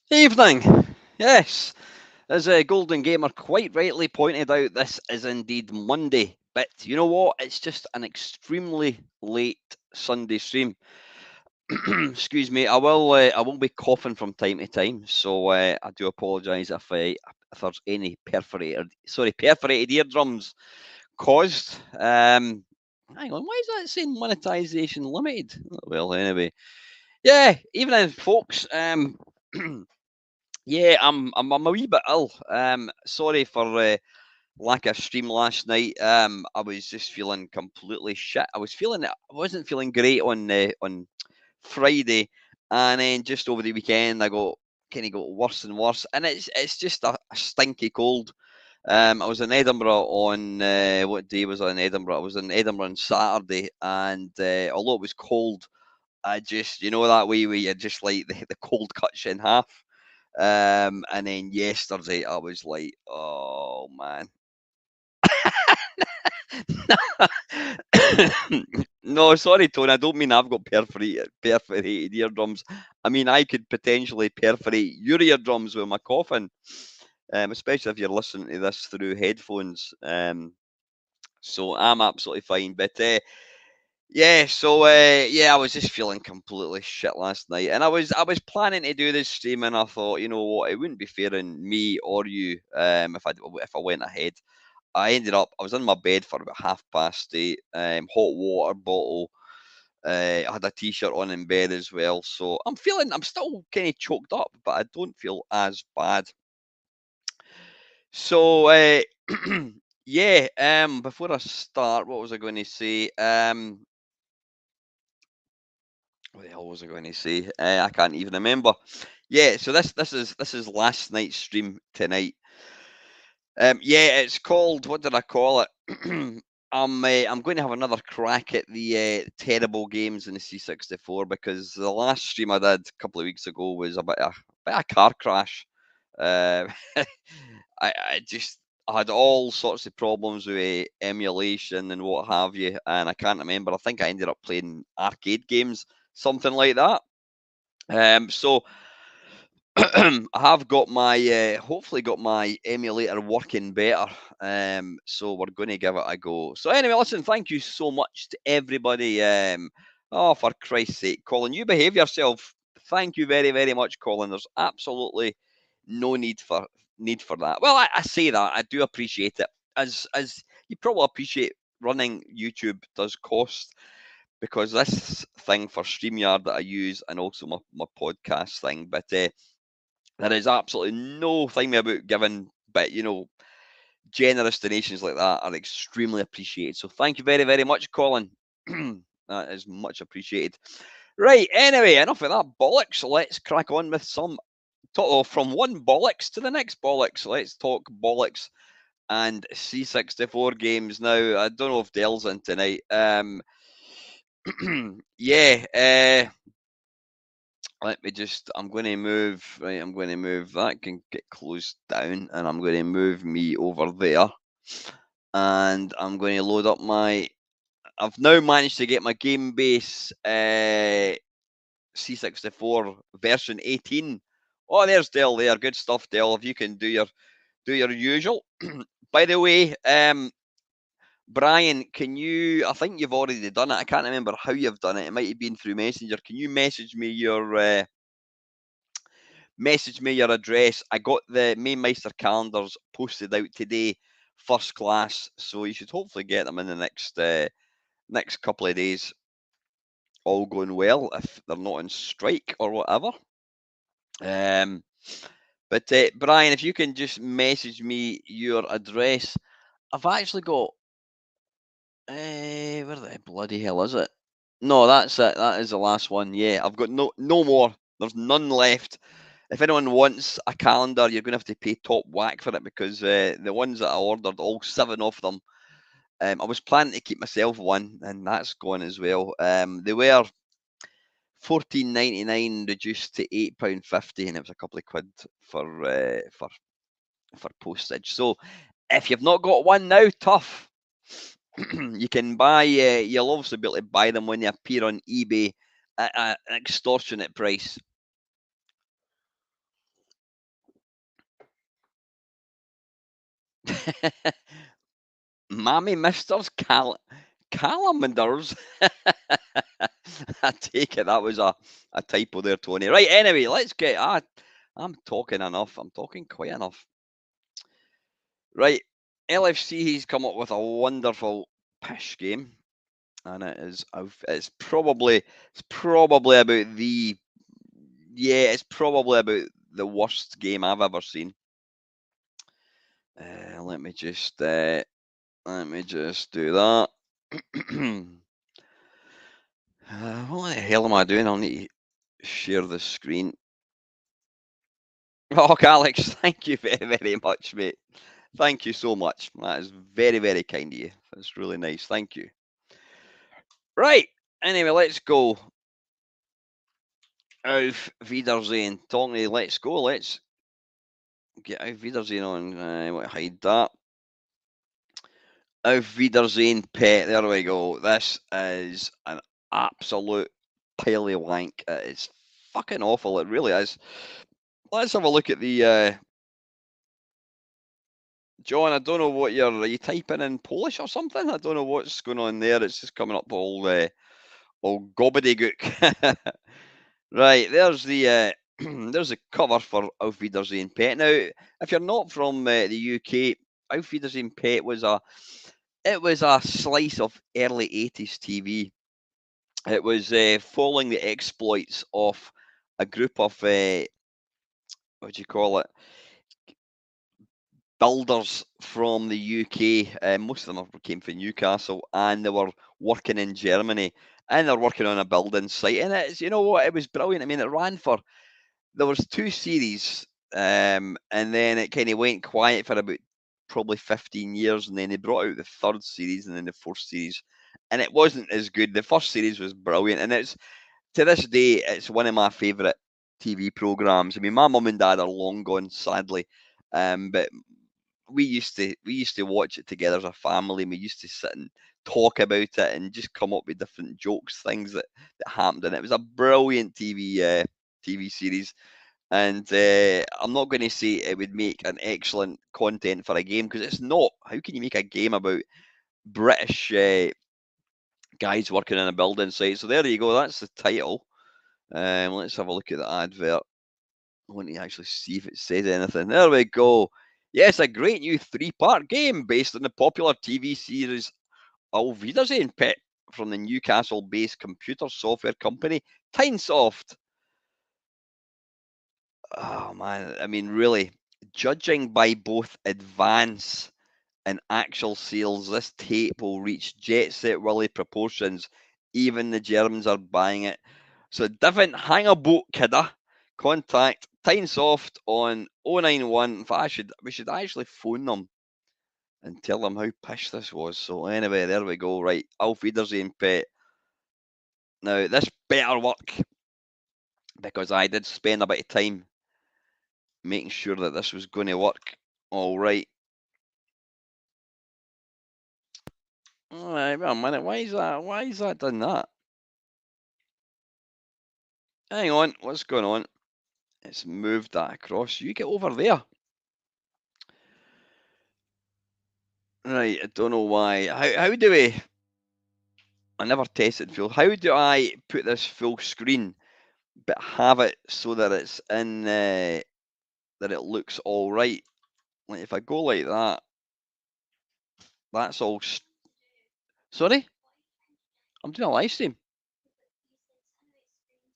Evening. Yes, as Golden Gamer quite rightly pointed out, this is indeed Monday. But you know what? It's just an extremely late Sunday stream. Excuse me. I will be coughing from time to time, so I do apologise if there's any perforated eardrums caused. Hang on, why is that saying monetization limited? Well, anyway, yeah. Evening, folks. Yeah, I'm a wee bit ill. Sorry for lack of stream last night. I was just feeling completely shit. I wasn't feeling great on Friday, and then just over the weekend I got worse and worse, and it's just a stinky cold. I was in Edinburgh on what day was I in Edinburgh? I was in Edinburgh on Saturday, and although it was cold, I just that way where you just like the cold cuts you in half. And then yesterday I was like, oh man. No, sorry, Tony. I don't mean I've got perforated eardrums. I mean I could potentially perforate your eardrums with my coughing, especially if you're listening to this through headphones. So I'm absolutely fine. But yeah, so yeah, I was just feeling completely shit last night, and I was planning to do this stream, and I thought, you know what, it wouldn't be fair on me or you if I went ahead. I was in my bed for about 8:30, hot water bottle. I had a t-shirt on in bed as well, so I'm still kind of choked up, but I don't feel as bad. So yeah, before I start, what was I going to say? What the hell was I going to say? I can't even remember. Yeah, so this is last night's stream tonight. Yeah, it's called. What did I call it? I'm going to have another crack at the terrible games in the C64 because the last stream I did a couple of weeks ago was about a car crash. Uh, I just I had all sorts of problems with emulation and what have you, and I can't remember. I think I ended up playing arcade games, something like that. So I have got my hopefully got my emulator working better. So we're going to give it a go. So anyway, listen, thank you so much to everybody. Oh, for Christ's sake, Colin, you behave yourself. Thank you very, very much, Colin. There's absolutely no need for that. Well, I say that I do appreciate it, as you probably appreciate. Running YouTube does cost because this thing for StreamYard that I use and also my podcast thing, but there is absolutely no thing about giving, but generous donations like that are extremely appreciated. So thank you very, very much, Colin. That is much appreciated. Right, anyway, enough of that bollocks. Let's crack on with some from one bollocks to the next bollocks. Let's talk bollocks and C64 games now. I don't know if Dell's in tonight. Yeah, let me just. I'm going to move. Right, I'm going to move. That can get closed down, and I'm going to move me over there. And I'm going to load up my. I've now managed to get my game base C64 version 18. Oh, there's Dell there. Good stuff, Dell. If you can do your usual. By the way, Brian, can you? I think you've already done it. I can't remember how you've done it. It might have been through Messenger. Can you message me your address? I got the Mamemeister calendars posted out today, first class. So you should hopefully get them in the next couple of days. All going well if they're not on strike or whatever. Um, but Brian, if you can just message me your address. I've actually got. Where the bloody hell is it? No, that's it. That is the last one. Yeah, I've got no more. There's none left. If anyone wants a calendar, you're going to have to pay top whack for it because the ones that I ordered, all 7 of them, I was planning to keep myself one, and that's gone as well. They were 14.99 reduced to £8.50, and it was a couple of quid for postage. So if you've not got one now, tough. You can buy. You'll obviously be able to buy them when they appear on eBay at an extortionate price. Mamemeister's calamanders. I take it that was a typo there, Tony. Right, anyway, let's get. I'm talking enough. I'm talking quite enough. Right, LFC has come up with a wonderful pish game, and it's probably about the worst game I've ever seen. Let me just do that. What the hell am I doing? I'll need to share the screen. Oh, Alex, thank you very, very much, mate. Thank you so much. That is very, very kind of you. That's really nice. Thank you. Right. Anyway, let's go. Auf Wiedersehen. Tony, let's go. Let's get Auf Wiedersehen on. I want to hide that. Auf Wiedersehen, pet. There we go. This is an absolute pile of wank. It's fucking awful. It really is. Let's have a look at the. John, I don't know what are you typing in Polish or something? I don't know what's going on there. It's just coming up all gobbledygook. Right, there's the there's the cover for Auf Wiedersehen Pet. Now, if you're not from the UK, Auf Wiedersehen Pet was a slice of early 80s TV. It was following the exploits of a group of what do you call it? Builders from the UK. Most of them came from Newcastle, and they were working in Germany, and they're working on a building site. And it's, you know what? It was brilliant. I mean, it ran for there was two series, and then it kind of went quiet for about probably 15 years, and then they brought out the third series and then the fourth series, and it wasn't as good. The first series was brilliant, and it's to this day it's one of my favourite TV programs. I mean, my mum and dad are long gone, sadly, but we used to watch it together as a family. And we used to sit and talk about it and just come up with different jokes, things that happened, and it was a brilliant TV series. And I'm not going to say it would make an excellent content for a game because it's not. How can you make a game about British guys working in a building site? So there you go. That's the title. Let's have a look at the advert. I want to actually see if it says anything. There we go. Yes, a great new three-part game based on the popular TV series Auf Wiedersehen, Pet, from the Newcastle-based computer software company Tynesoft. Oh man, I mean, really, judging by both advance and actual sales, this tape will reach Jet Set Willy proportions. Even the Germans are buying it. So, different hang a boat, kidda. Contact Tynesoft on 091. In fact, we should actually phone them and tell them how pish this was. So, anyway, there we go. Right, Auf Wiedersehen, Pet. Now, this better work because I did spend a bit of time making sure that this was going to work. All right. All right, wait a minute. Why is that? Why is that done that? Hang on. What's going on? It's moved that across. You get over there. Right. I don't know why. How do we? I never tested full. How do I put this full screen, but have it so that it's in that it looks all right? Like if I go like that, that's all. Sorry, I'm doing a live stream.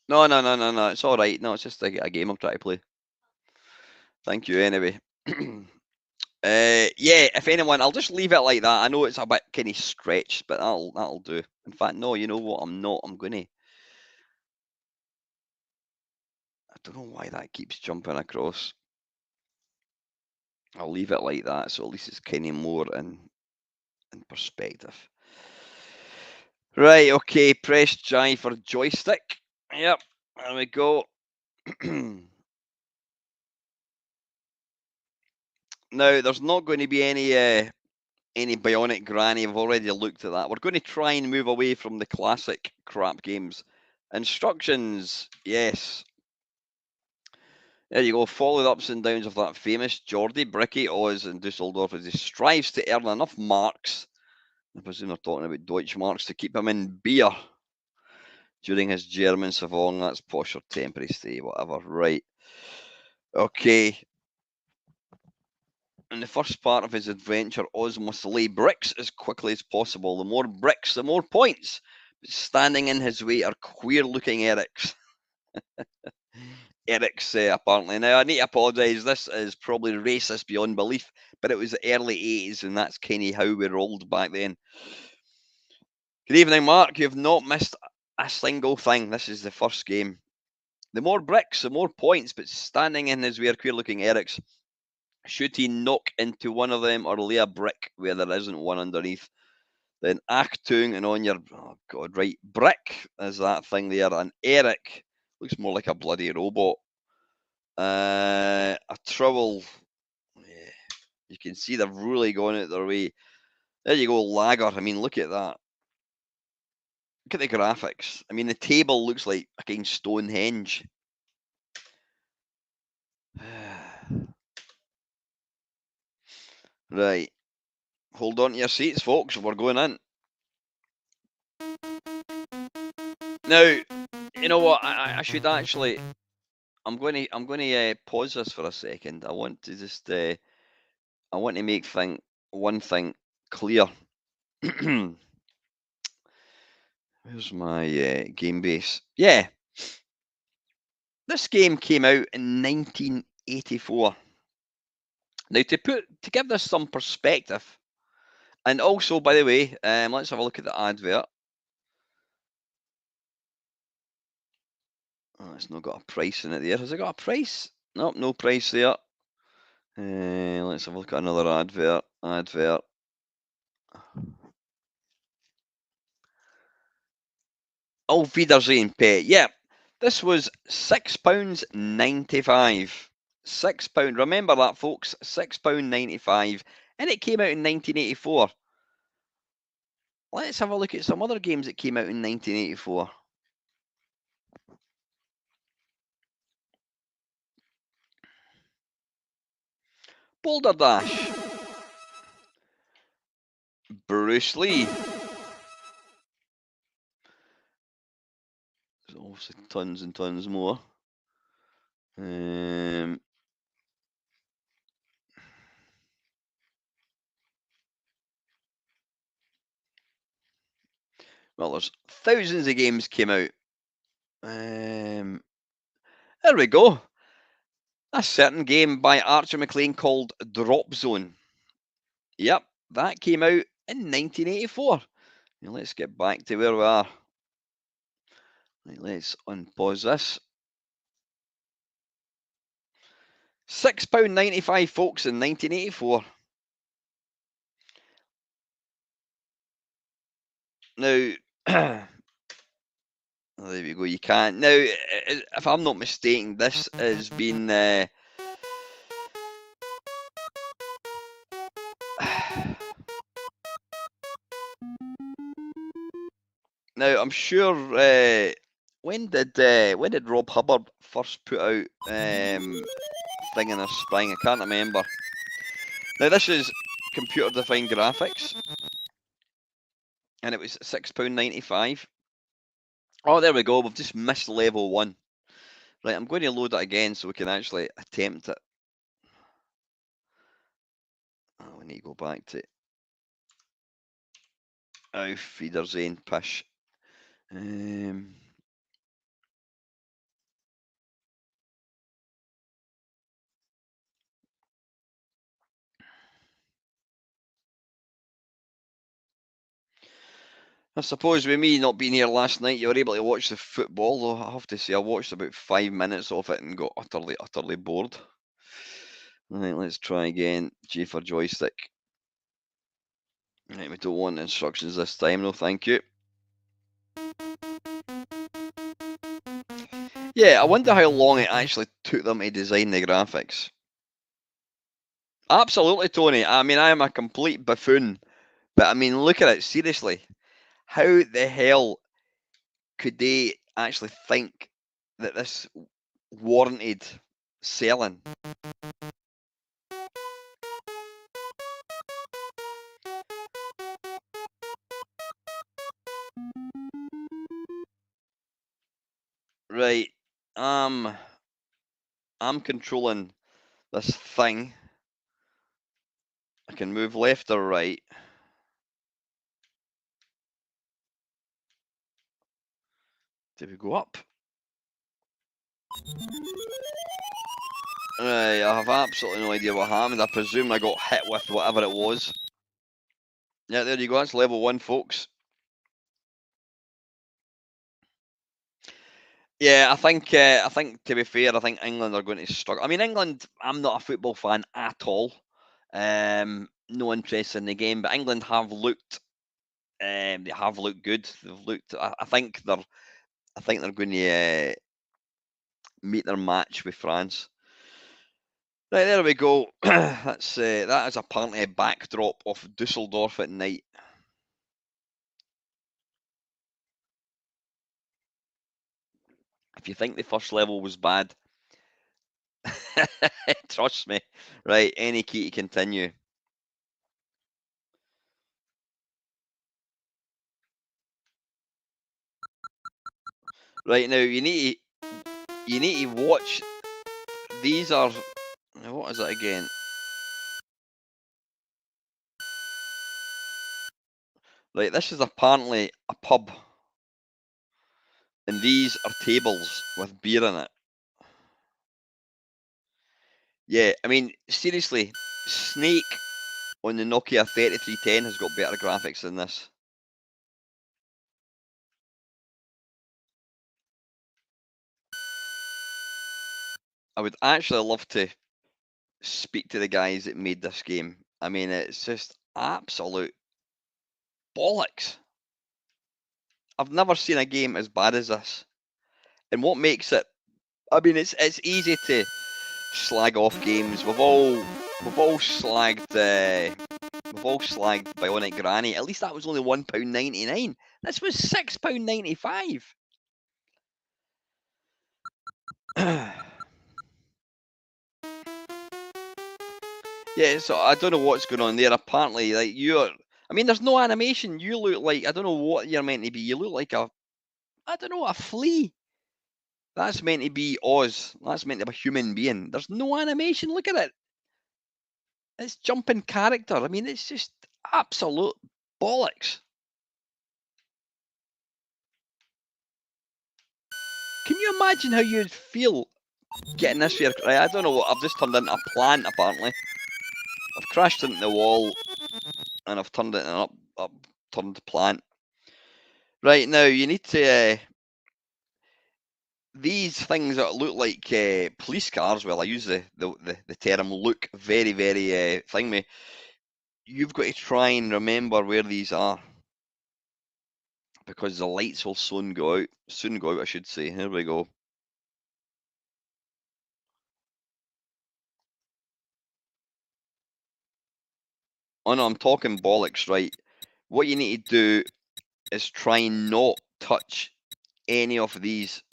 No, no, no, no, no. It's all right. No, it's just a game I'm trying to play. Thank you anyway. Yeah, if anyone, I'll just leave it like that. I know it's a bit kind of stretched, but that'll do. In fact, no, you know what? I'm not. I'm gonna. I don't know why that keeps jumping across. I'll leave it like that, so at least it's kind of more in perspective. Right. Okay. Press J for joystick. Yep. There we go. Now, there's not going to be any Bionic Granny. I've already looked at that. We're going to try and move away from the classic crap games. Instructions, yes. There you go. Follow the ups and downs of that famous Geordie, Bricky, Oz, and Dusseldorf as he strives to earn enough marks. I presume they're talking about Deutsch marks to keep him in beer during his German Savon. That's posh or temporary stay, whatever. Right. Okay. In the first part of his adventure, Oz must lay bricks as quickly as possible. The more bricks, the more points. But standing in his way are queer-looking Erics. Eric's apparently. Now, I need to apologise. This is probably racist beyond belief, but it was the early 80s, and that's kind of how we rolled back then. Good evening, Mark. You've not missed a single thing. This is the first game. The more bricks, the more points, but standing in his way are queer-looking Erics. Should he knock into one of them or lay a brick where there isn't one underneath? Then Achtung and on your, oh God, right, brick is that thing there, and Eric looks more like a bloody robot. A trowel, yeah, you can see they've really gone out their way. There you go, Lager. I mean, look at that. Look at the graphics. I mean, the table looks like a kind of Stonehenge. Right, hold on to your seats, folks. We're going in. Now, you know what? I should actually. I'm going to pause this for a second. I want to just. I want to make one thing clear. Where's my game base? Yeah, this game came out in 1984. Now, to give this some perspective, and also, by the way, let's have a look at the advert. Oh, it's not got a price in it there. Has it got a price? Nope, no price there. Let's have a look at another advert. Auf Wiedersehen, pet. Yeah, this was £6.95. £6. Remember that, folks. £6.95. And it came out in 1984. Let's have a look at some other games that came out in 1984. Boulder Dash. Bruce Lee. There's obviously tons and tons more. Well, there's thousands of games came out. There we go. A certain game by Archer McLean called Drop Zone. Yep, that came out in 1984. Now let's get back to where we are. Right, let's unpause this. £6.95, folks, in 1984. Now, there we go. You can't. Now, if I'm not mistaken, this has been. Now, I'm sure. When did Rob Hubbard first put out Thing in a Spring? I can't remember. Now, this is computer-defined graphics, and it was £6.95. Oh, there we go. We've just missed level 1. Right, I'm going to load it again so we can actually attempt it. Oh, we need to go back to Auf Wiedersehen, pish. I suppose with me not being here last night, you were able to watch the football, though I have to say I watched about 5 minutes of it and got utterly bored. Right, let's try again. G for joystick. Right, we don't want instructions this time, no thank you. Yeah, I wonder how long it actually took them to design the graphics. Absolutely, Tony. I mean, I am a complete buffoon. But I mean, look at it, seriously. How the hell could they actually think that this warranted selling? Right. I'm controlling this thing. I can move left or right. Did we go up? Right, I have absolutely no idea what happened. I presume I got hit with whatever it was. Yeah, there you go. That's level 1, folks. Yeah, I think to be fair, I think England are going to struggle. I mean, England, I'm not a football fan at all. No interest in the game, but England have looked. They have looked good. They've looked. I think they're going to meet their match with France. Right, there we go. That is apparently a backdrop of Dusseldorf at night. If you think the first level was bad, trust me. Right, any key to continue. Right, now you need to watch. These are, what is it again? Right, this is apparently a pub, and these are tables with beer in it. Yeah, I mean, seriously, Snake on the Nokia 3310 has got better graphics than this. I would actually love to speak to the guys that made this game. I mean, it's just absolute bollocks. I've never seen a game as bad as this. And what makes it? I mean, it's easy to slag off games. We've all slagged Bionic Granny. At least that was only £1.99. This was £6.95. Yeah, so I don't know what's going on there. Apparently, like I mean, there's no animation. You look like, I don't know what you're meant to be. You look like I don't know, a flea. That's meant to be Oz. That's meant to be a human being. There's no animation. Look at it. It's jumping character. I mean, it's just absolute bollocks. Can you imagine how you'd feel getting this here? Right, I don't know what. I've just turned into a plant, apparently. I've crashed into the wall and I've turned it up turned plant. Right, now you need to. These things that look like police cars, well, I use the term look very, very thing me. You've got to try and remember where these are because the lights will soon go out. Soon go out, I should say. Here we go. Oh no, I'm talking bollocks, right? What you need to do is try and not touch any of these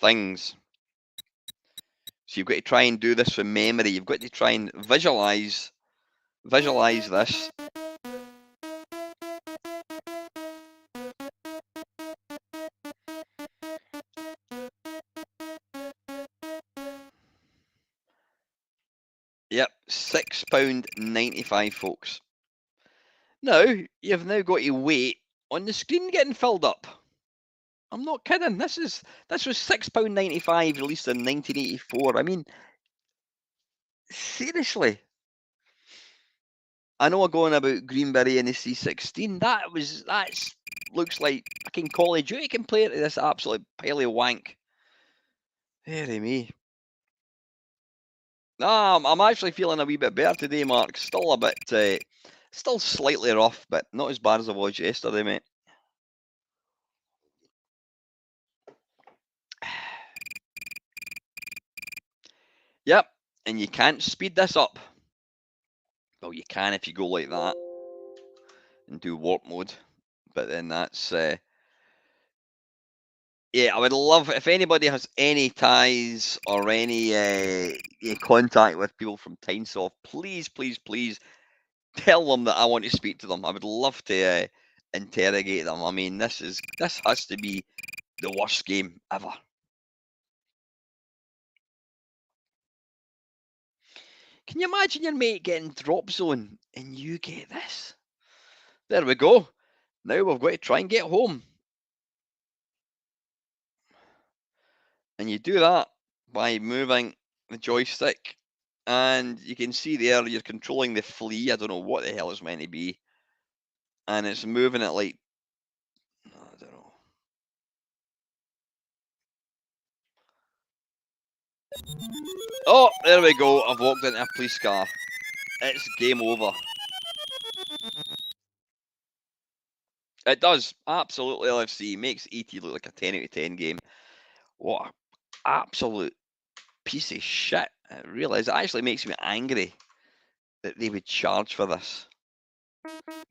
things. So you've got to try and do this from memory. You've got to try and visualize this. Yep, £6.95, folks. Now, you've now got to wait on the screen getting filled up. I'm not kidding. This was £6.95 released in 1984. I mean, seriously. I know I'm going about Greenberry and the C16. That's looks like fucking Call of Duty compared to this absolute pile of wank. Deary me. No, I'm actually feeling a wee bit better today, Mark. Still a bit, still slightly rough, but not as bad as I was yesterday, mate. Yep, and you can't speed this up. Well, you can if you go like that and do warp mode, but then that's yeah. I would love if anybody has any ties or any contact with people from Tynesoft, please, please, please tell them that I want to speak to them. I would love to interrogate them. I mean, this has to be the worst game ever. Can you imagine your mate getting drop zone and you get this? There we go. Now we've got to try and get home. And you do that by moving the joystick. And you can see there you're controlling the flea. I don't know what the hell it's meant to be. And it's moving it like, I don't know. Oh, there we go. I've walked into a police car. It's game over. It does. Absolutely, LFC. Makes ET look like a 10 out of 10 game. What an absolute piece of shit. It really is. It actually makes me angry that they would charge for this.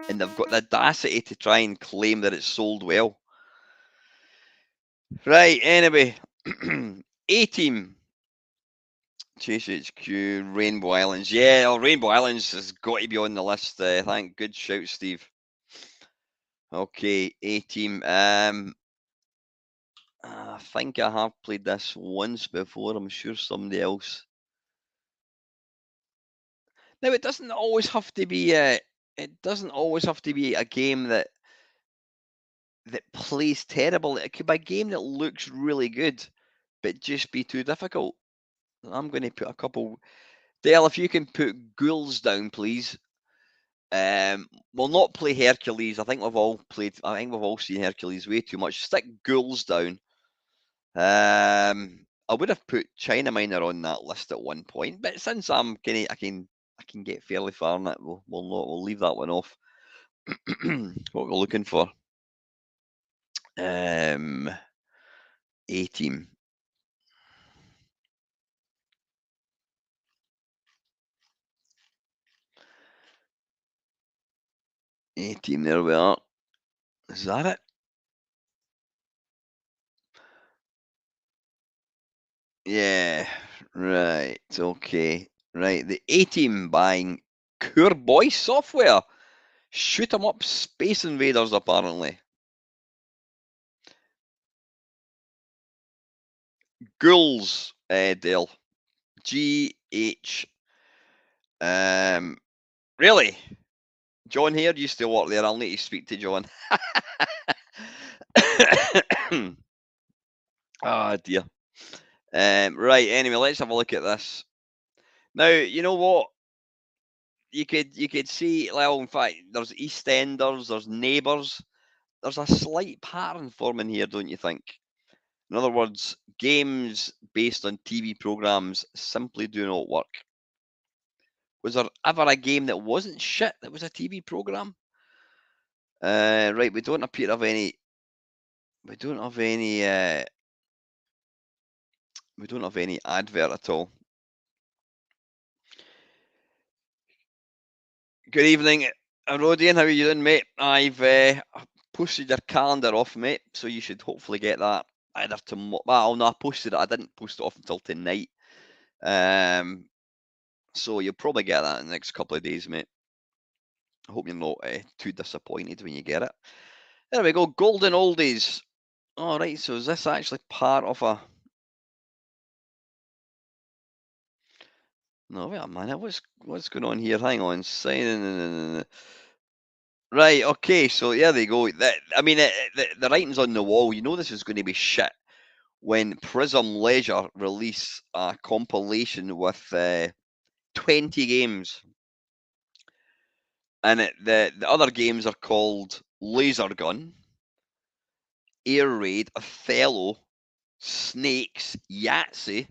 And they've got the audacity to try and claim that it's sold well. Right, anyway. A Team. Chase HQ, Rainbow Islands. Yeah, well, Rainbow Islands has got to be on the list. Thank good shout, Steve. Okay, A Team. I think I have played this once before. I'm sure somebody else. Now it doesn't always have to be. It doesn't always have to be a game that plays terrible. It could be a game that looks really good, but just be too difficult. I'm going to put a couple. Dale, if you can put ghouls down, please. We'll not play Hercules. I think we've all played. I think we've all seen Hercules way too much. Stick ghouls down. I would have put China Miner on that list at one point, but since I can get fairly far in it, we'll leave that one off. What we're looking for. A team. A team, there we are. Is that it? Yeah, right, okay. Right, the A team buying Core Boy Software. Shoot 'em up Space Invaders, apparently. Ghouls, Dale. GH. Really? John here used to work there. I'll need to speak to John. Oh dear. Right. Anyway, let's have a look at this. Now, you know what? You could see. Well, in fact, there's EastEnders, there's Neighbours. There's a slight pattern forming here, don't you think? In other words, games based on TV programs simply do not work. Was there ever a game that wasn't shit that was a TV program? Right, we don't appear to have any. We don't have any. We don't have any advert at all. Good evening, Rodian. How are you doing, mate? I've posted your calendar off, mate, so you should hopefully get that either tomorrow. Well, no, I posted it. I didn't post it off until tonight. So you'll probably get that in the next couple of days, mate. I hope you're not too disappointed when you get it. There we go. Golden Oldies. All right. So is this actually part of a? No, wait a minute. What's going on here? Hang on. Sign. Right. Okay. So there they go. I mean, the writing's on the wall. You know this is going to be shit when Prism Leisure release a compilation with 20 games, and the other games are called Laser Gun, Air Raid, Othello, Snakes, Yahtzee.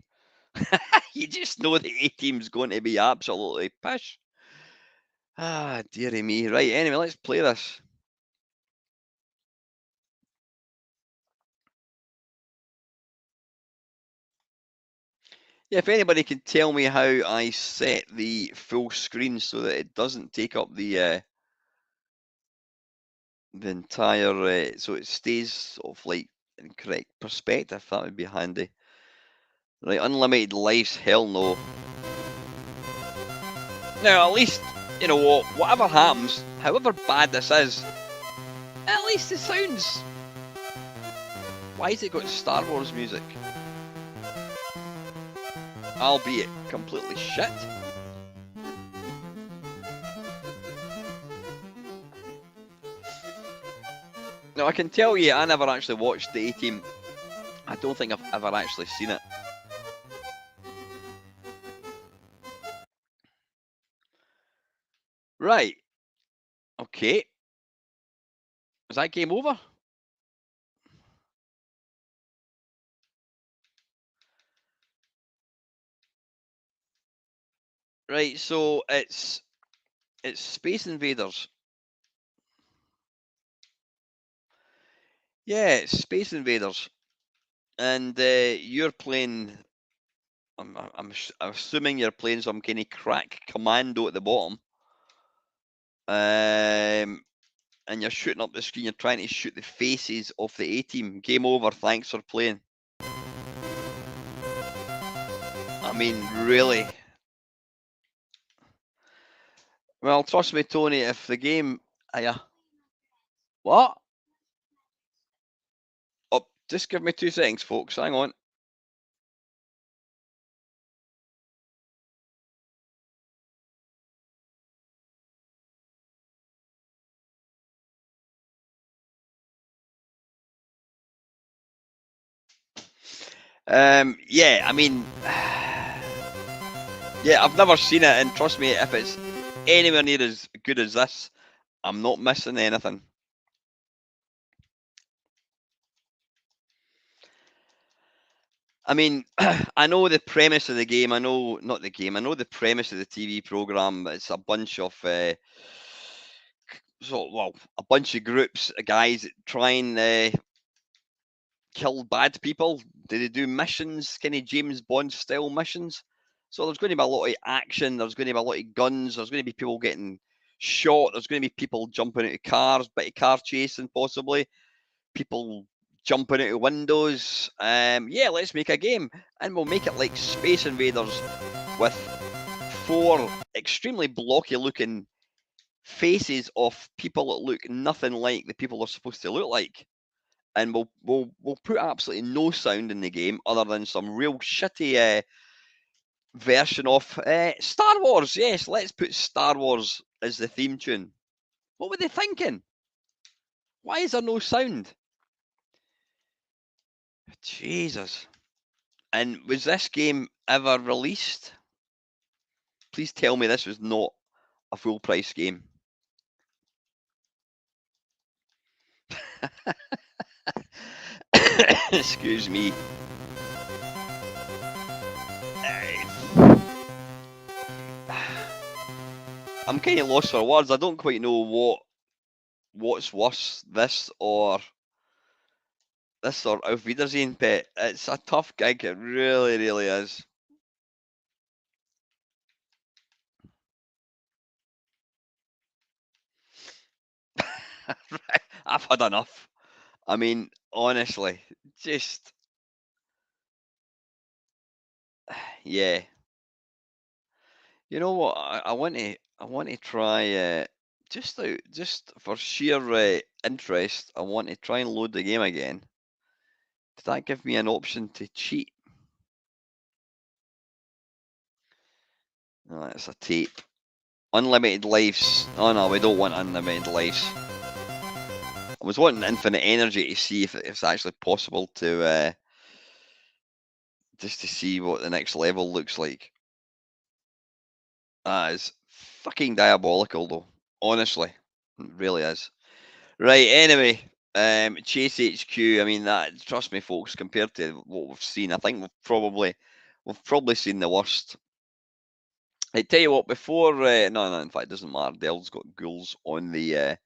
You just know the A team's going to be absolutely pish. Ah, dearie me. Right, anyway, let's play this. Yeah, if anybody can tell me how I set the full screen so that it doesn't take up the entire, so it stays sort of like in correct perspective, that would be handy. Right, unlimited lives, hell no. Now, at least, you know what, whatever happens, however bad this is, at least it sounds. Why has it got Star Wars music? Albeit completely shit. Now, I can tell you, I never actually watched the A Team. I don't think I've ever actually seen it. Right. Okay. Is that game over? Right, so it's Space Invaders. Yeah, it's Space Invaders, and you're playing. I'm assuming you're playing some kind of crack commando at the bottom, and you're shooting up the screen. You're trying to shoot the faces of the A team. Game over. Thanks for playing. I mean, really. Well, trust me, Tony. If the game, what? Oh, just give me 2 seconds, folks. Hang on. Yeah, I mean, yeah, I've never seen it, and trust me, if it's anywhere near as good as this, I'm not missing anything. I mean, I know the premise of the game. I know not the game. I know the premise of the TV program. It's a bunch of a bunch of groups of guys that try and kill bad people. Do they do missions, kind of James Bond style missions? So there's going to be a lot of action. There's going to be a lot of guns. There's going to be people getting shot. There's going to be people jumping out of cars, bit of car chasing possibly. People jumping out of windows. Yeah, let's make a game, and we'll make it like Space Invaders with 4 extremely blocky looking faces of people that look nothing like the people they're supposed to look like. And we'll put absolutely no sound in the game other than some real shitty version of Star Wars. Yes, let's put Star Wars as the theme tune. What were they thinking? Why is there no sound? Jesus. And was this game ever released? Please tell me this was not a full price game. Excuse me. I'm kind of lost for words. I don't quite know what's worse, this or Auf Wiedersehen, Pet. It's a tough gig. It really, really is. I've had enough. I mean, honestly, just yeah. You know what? I want to try just for sheer interest. I want to try and load the game again. Did that give me an option to cheat? No, that's a tape. Unlimited lives. Oh no, we don't want unlimited lives. I was wanting infinite energy to see if it's actually possible to just to see what the next level looks like. That is fucking diabolical, though. Honestly, it really is. Right. Anyway, Chase HQ. I mean, that trust me, folks. Compared to what we've seen, I think we've probably seen the worst. I tell you what. Before no, in fact, it doesn't matter. Dell's got ghouls on the.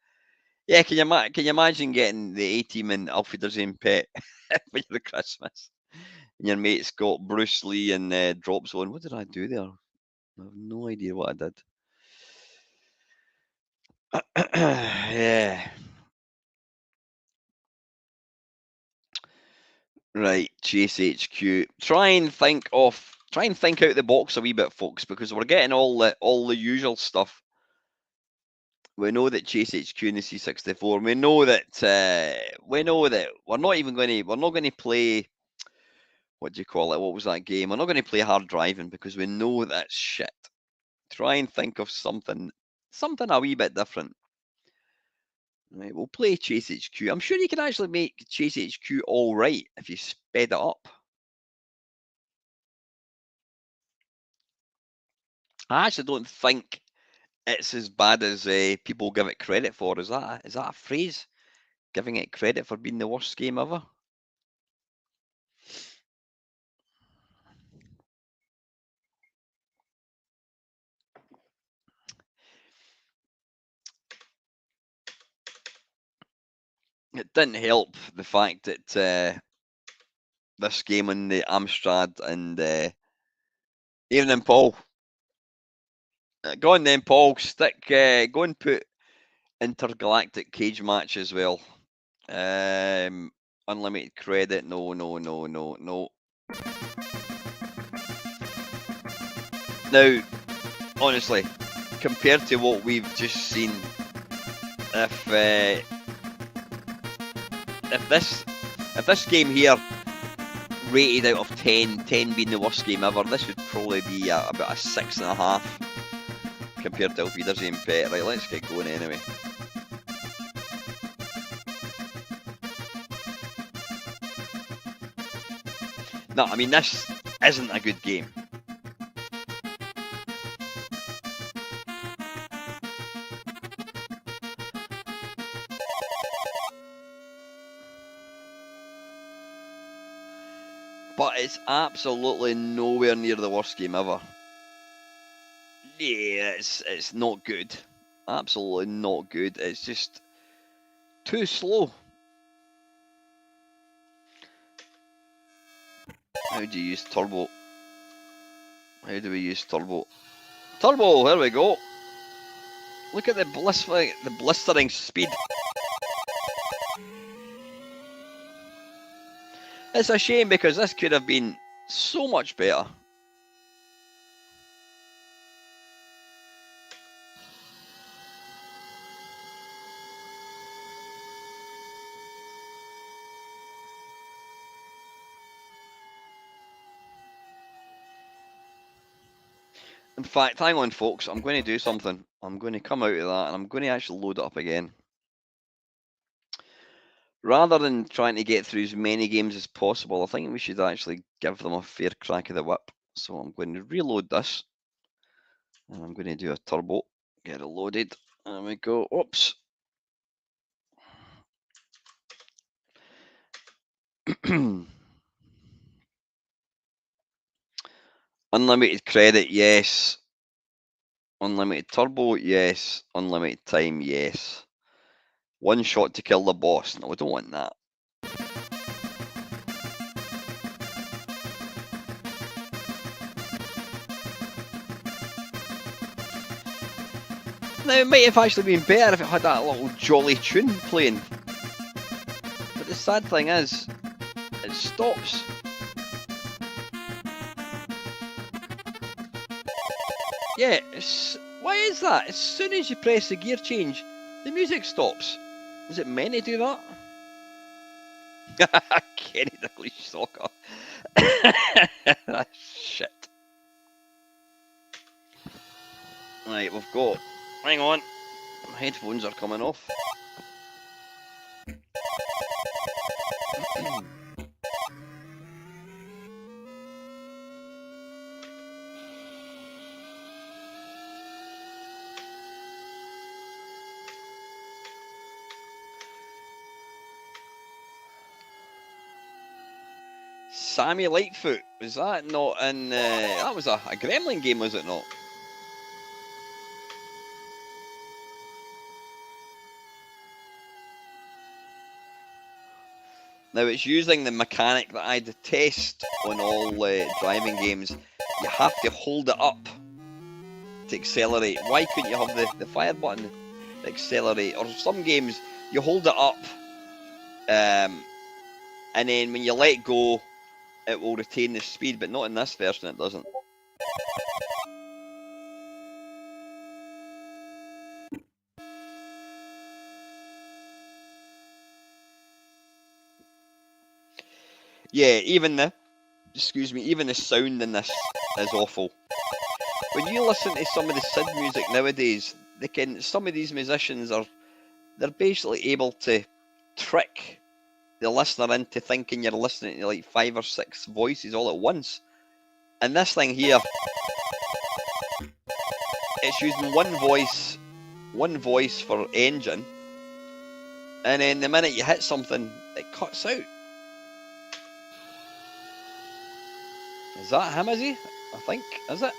Yeah, can you imagine getting the A team in Alfie Wiedersehen Pet for your Christmas? And your mate's got Bruce Lee and Drop Zone. What did I do there? I have no idea what I did. Yeah. Right, Chase HQ. Try and think out the box a wee bit, folks, because we're getting all the usual stuff. We know that Chase HQ in the C64. We know that we're not going to play, what do you call it? What was that game? We're not going to play hard driving because we know that's shit. Try and think of something a wee bit different. Right, we'll play Chase HQ. I'm sure you can actually make Chase HQ all right if you sped it up. I actually don't think it's as bad as people give it credit for. Is that a phrase? Giving it credit for being the worst game ever? It didn't help the fact that this game on the Amstrad and evening, Paul. Go on then, Paul. Go and put intergalactic cage match as well. Unlimited credit. No, no, no, no, no. Now, honestly, compared to what we've just seen, if if this game here rated out of 10, 10 being the worst game ever, this would probably be about a 6.5 compared to Auf Wiedersehen Pet. Right, let's get going anyway. No, I mean, this isn't a good game. But it's absolutely nowhere near the worst game ever. Yeah, it's not good. Absolutely not good. It's just too slow. How do you use turbo? How do we use turbo? Turbo, there we go. Look at the blistering speed. It's a shame because this could have been so much better. In fact, hang on folks, I'm going to do something. I'm going to come out of that and I'm going to actually load it up again. Rather than trying to get through as many games as possible, I think we should actually give them a fair crack of the whip. So I'm going to reload this. And I'm going to do a turbo. Get it loaded. There we go. Oops. Unlimited credit, yes. Unlimited turbo, yes. Unlimited time, yes. One shot to kill the boss. No, we don't want that. Now, it might have actually been better if it had that little jolly tune playing. But the sad thing is, it stops. Yeah, why is that? As soon as you press the gear change, the music stops. Is it meant to do that? Kenny the Glitch Soccer. Shit. Right, we've got. Hang on. My headphones are coming off. Sammy Lightfoot, was that not in? That was a Gremlin game, was it not? Now it's using the mechanic that I detest on all driving games. You have to hold it up to accelerate. Why couldn't you have the fire button to accelerate? Or some games you hold it up, and then when you let go, it will retain the speed, but not in this version. It doesn't. Yeah, even the sound in this is awful. When you listen to some of the SID music nowadays, some of these musicians they're basically able to trick the listener into thinking you're listening to like 5 or 6 voices all at once. And this thing here, it's using one voice for engine, and then the minute you hit something, it cuts out. Is that him, is he? I think, is it?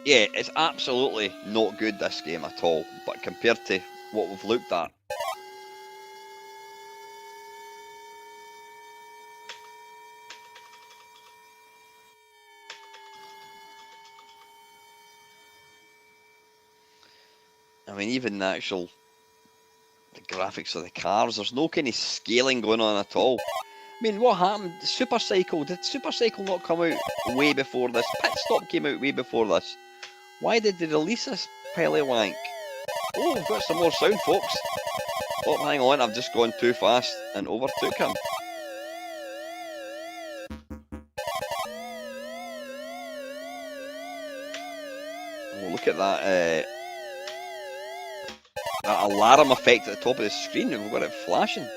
Yeah, it's absolutely not good, this game at all, but compared to what we've looked at. I mean, even the graphics of the cars, there's no kind of scaling going on at all. I mean, what happened? Super Cycle, did Super Cycle not come out way before this? Pit Stop came out way before this. Why did they release this pile of wank? Oh, we've got some more sound, folks. Oh, hang on, I've just gone too fast and overtook him. Oh, look at that, that alarm effect at the top of the screen. We've got it flashing.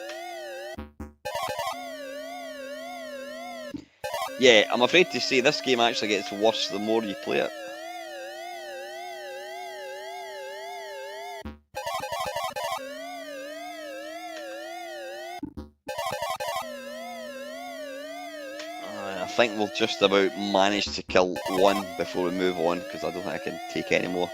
Yeah, I'm afraid to say this game actually gets worse the more you play it. think we'll just about manage to kill one before we move on, because I don't think I can take any more.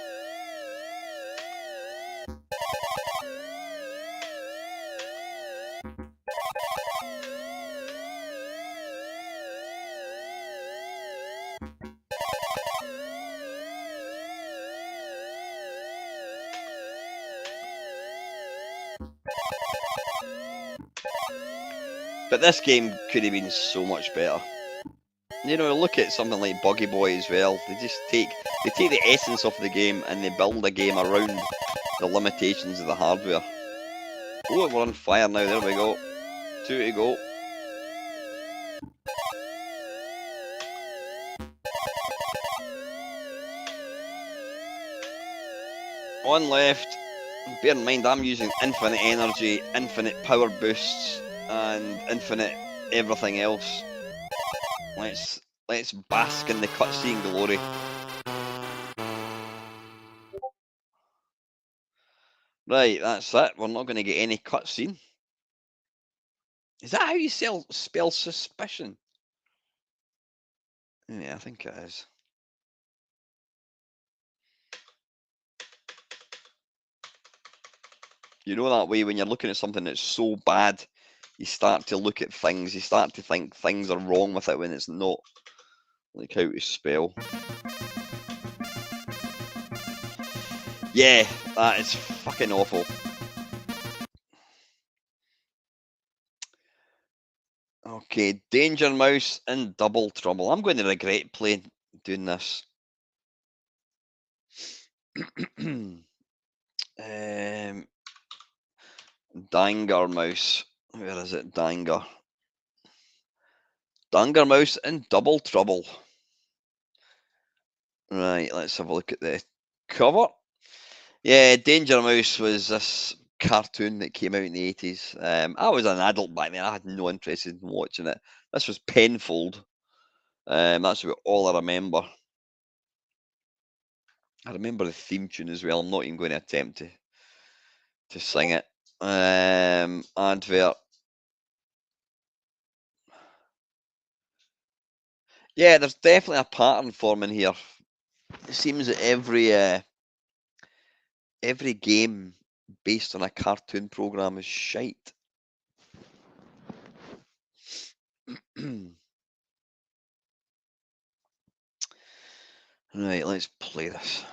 But this game could have been so much better. You know, look at something like Buggy Boy as well. They take the essence of the game and they build a game around the limitations of the hardware. Oh, we're on fire now. There we go. 2 to go. One left. Bear in mind, I'm using infinite energy, infinite power boosts, and infinite everything else. Let's bask in the cutscene glory. Right, that's it. We're not going to get any cutscene. Is that how you spell suspicion? Yeah, I think it is. You know that way when you're looking at something that's so bad, you start to look at things, you start to think things are wrong with it when it's not. Like how to spell. Yeah, that is fucking awful. Okay, Danger Mouse and Double Trouble. I'm going to regret doing this. Danger Mouse. Where is it? Danger Mouse and Double Trouble. Right, let's have a look at the cover. Yeah, Danger Mouse was this cartoon that came out in the 80s. I was an adult back then. I had no interest in watching it. This was Penfold. That's about all I remember. I remember the theme tune as well. I'm not even going to attempt to sing it. Advert. Yeah, there's definitely a pattern forming here. It seems that every game based on a cartoon program is shite. Right, let's play this.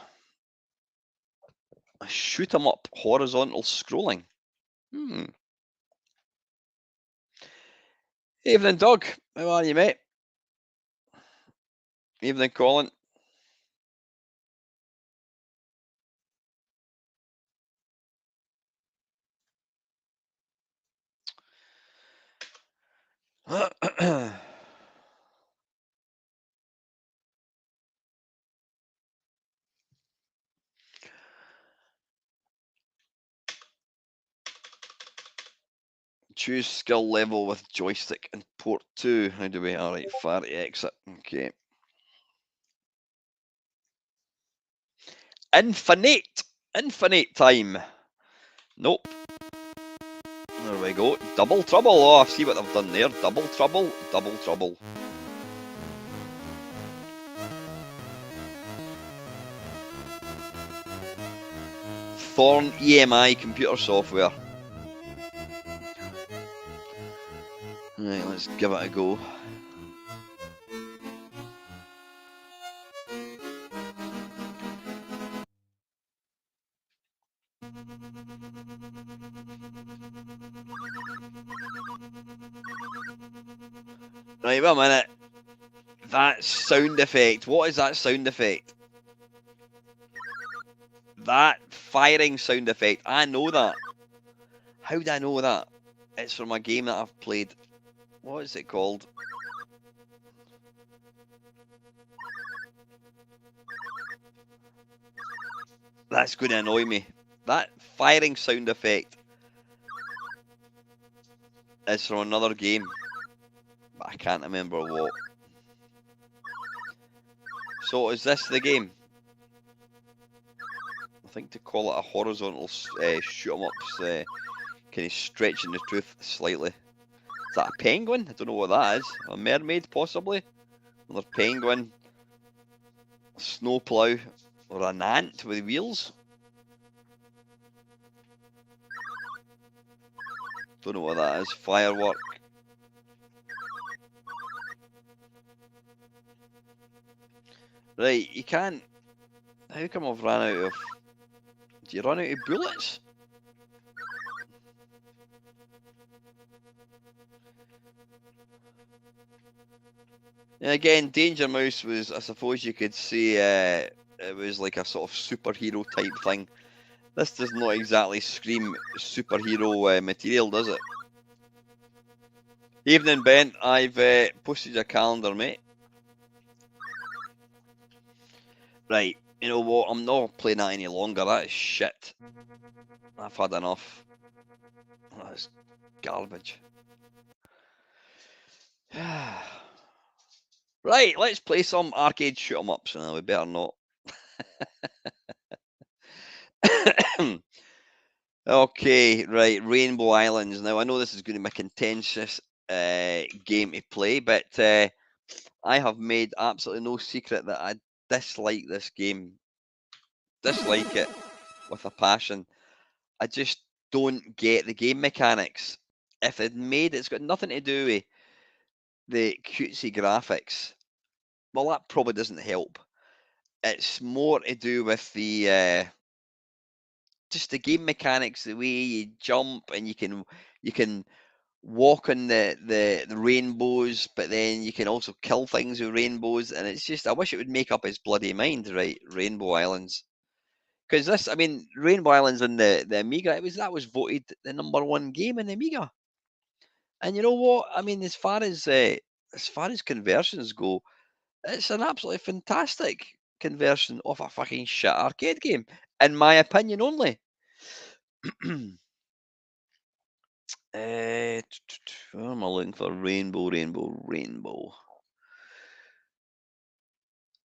A shoot 'em up horizontal scrolling. Evening, Doug. How are you, mate? Evening, Colin. Choose skill level with joystick and port 2. How do we? Alright, fire to exit. Okay. Infinite time. Nope. There we go. Double trouble. Oh, I see what they've done there. Double trouble. Double trouble. Thorn EMI computer software. Right, let's give it a go. Right, wait a minute. That sound effect. What is that sound effect? That firing sound effect. I know that. How do I know that? It's from a game that I've played. What is it called? That's going to annoy me. That firing sound effect is from another game, but I can't remember what. So is this the game? I think to call it a horizontal shoot 'em ups, kind of stretching the truth slightly. Is that a penguin? I don't know what that is. A mermaid, possibly? Another penguin. A snowplow. Or an ant with wheels. Don't know what that is. Firework. Right, you can't... How come I've run out of... Do you run out of bullets? And again, Danger Mouse was, I suppose you could say, it was like a sort of superhero type thing. This does not exactly scream superhero material, does it? Evening, Ben. I've posted your calendar, mate. Right, you know what? I'm not playing that any longer. That is shit. I've had enough. That is garbage. Right, let's play some arcade shoot 'em ups. No, we better not. Okay, right, Rainbow Islands. Now, I know this is going to be a contentious game to play, but I have made absolutely no secret that I dislike this game. Dislike it with a passion. I just don't get the game mechanics. If it made it's got nothing to do with the cutesy graphics. Well, that probably doesn't help. It's more to do with the just the game mechanics, the way you jump and you can walk on the rainbows, but then you can also kill things with rainbows, and it's just I wish it would make up its bloody mind, right? Rainbow Islands. Because this, I mean, Rainbow Islands on the Amiga, that was voted the #1 game in the Amiga. And you know what? I mean, as far as conversions go, it's an absolutely fantastic conversion of a fucking shit arcade game, in my opinion only. What am I looking for? Rainbow, rainbow, rainbow.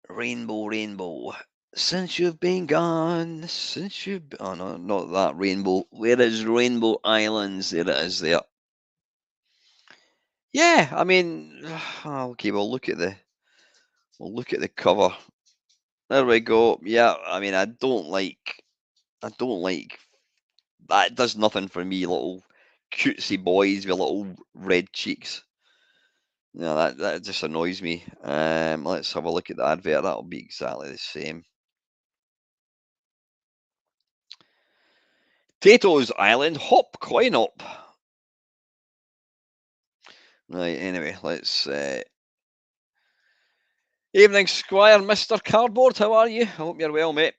Rainbow, rainbow. Since you've been gone, since you've been... Oh, no, not that rainbow. Where is Rainbow Islands? There it is there. Yeah, I mean, okay, we'll look at the cover. There we go. Yeah, I mean, I don't like, that does nothing for me, little cutesy boys with little red cheeks. No, that just annoys me. Let's have a look at the advert. That'll be exactly the same. Tato's Island Hop Coin Up. Right, anyway, let's... Evening, Squire, Mr. Cardboard. How are you? I hope you're well, mate.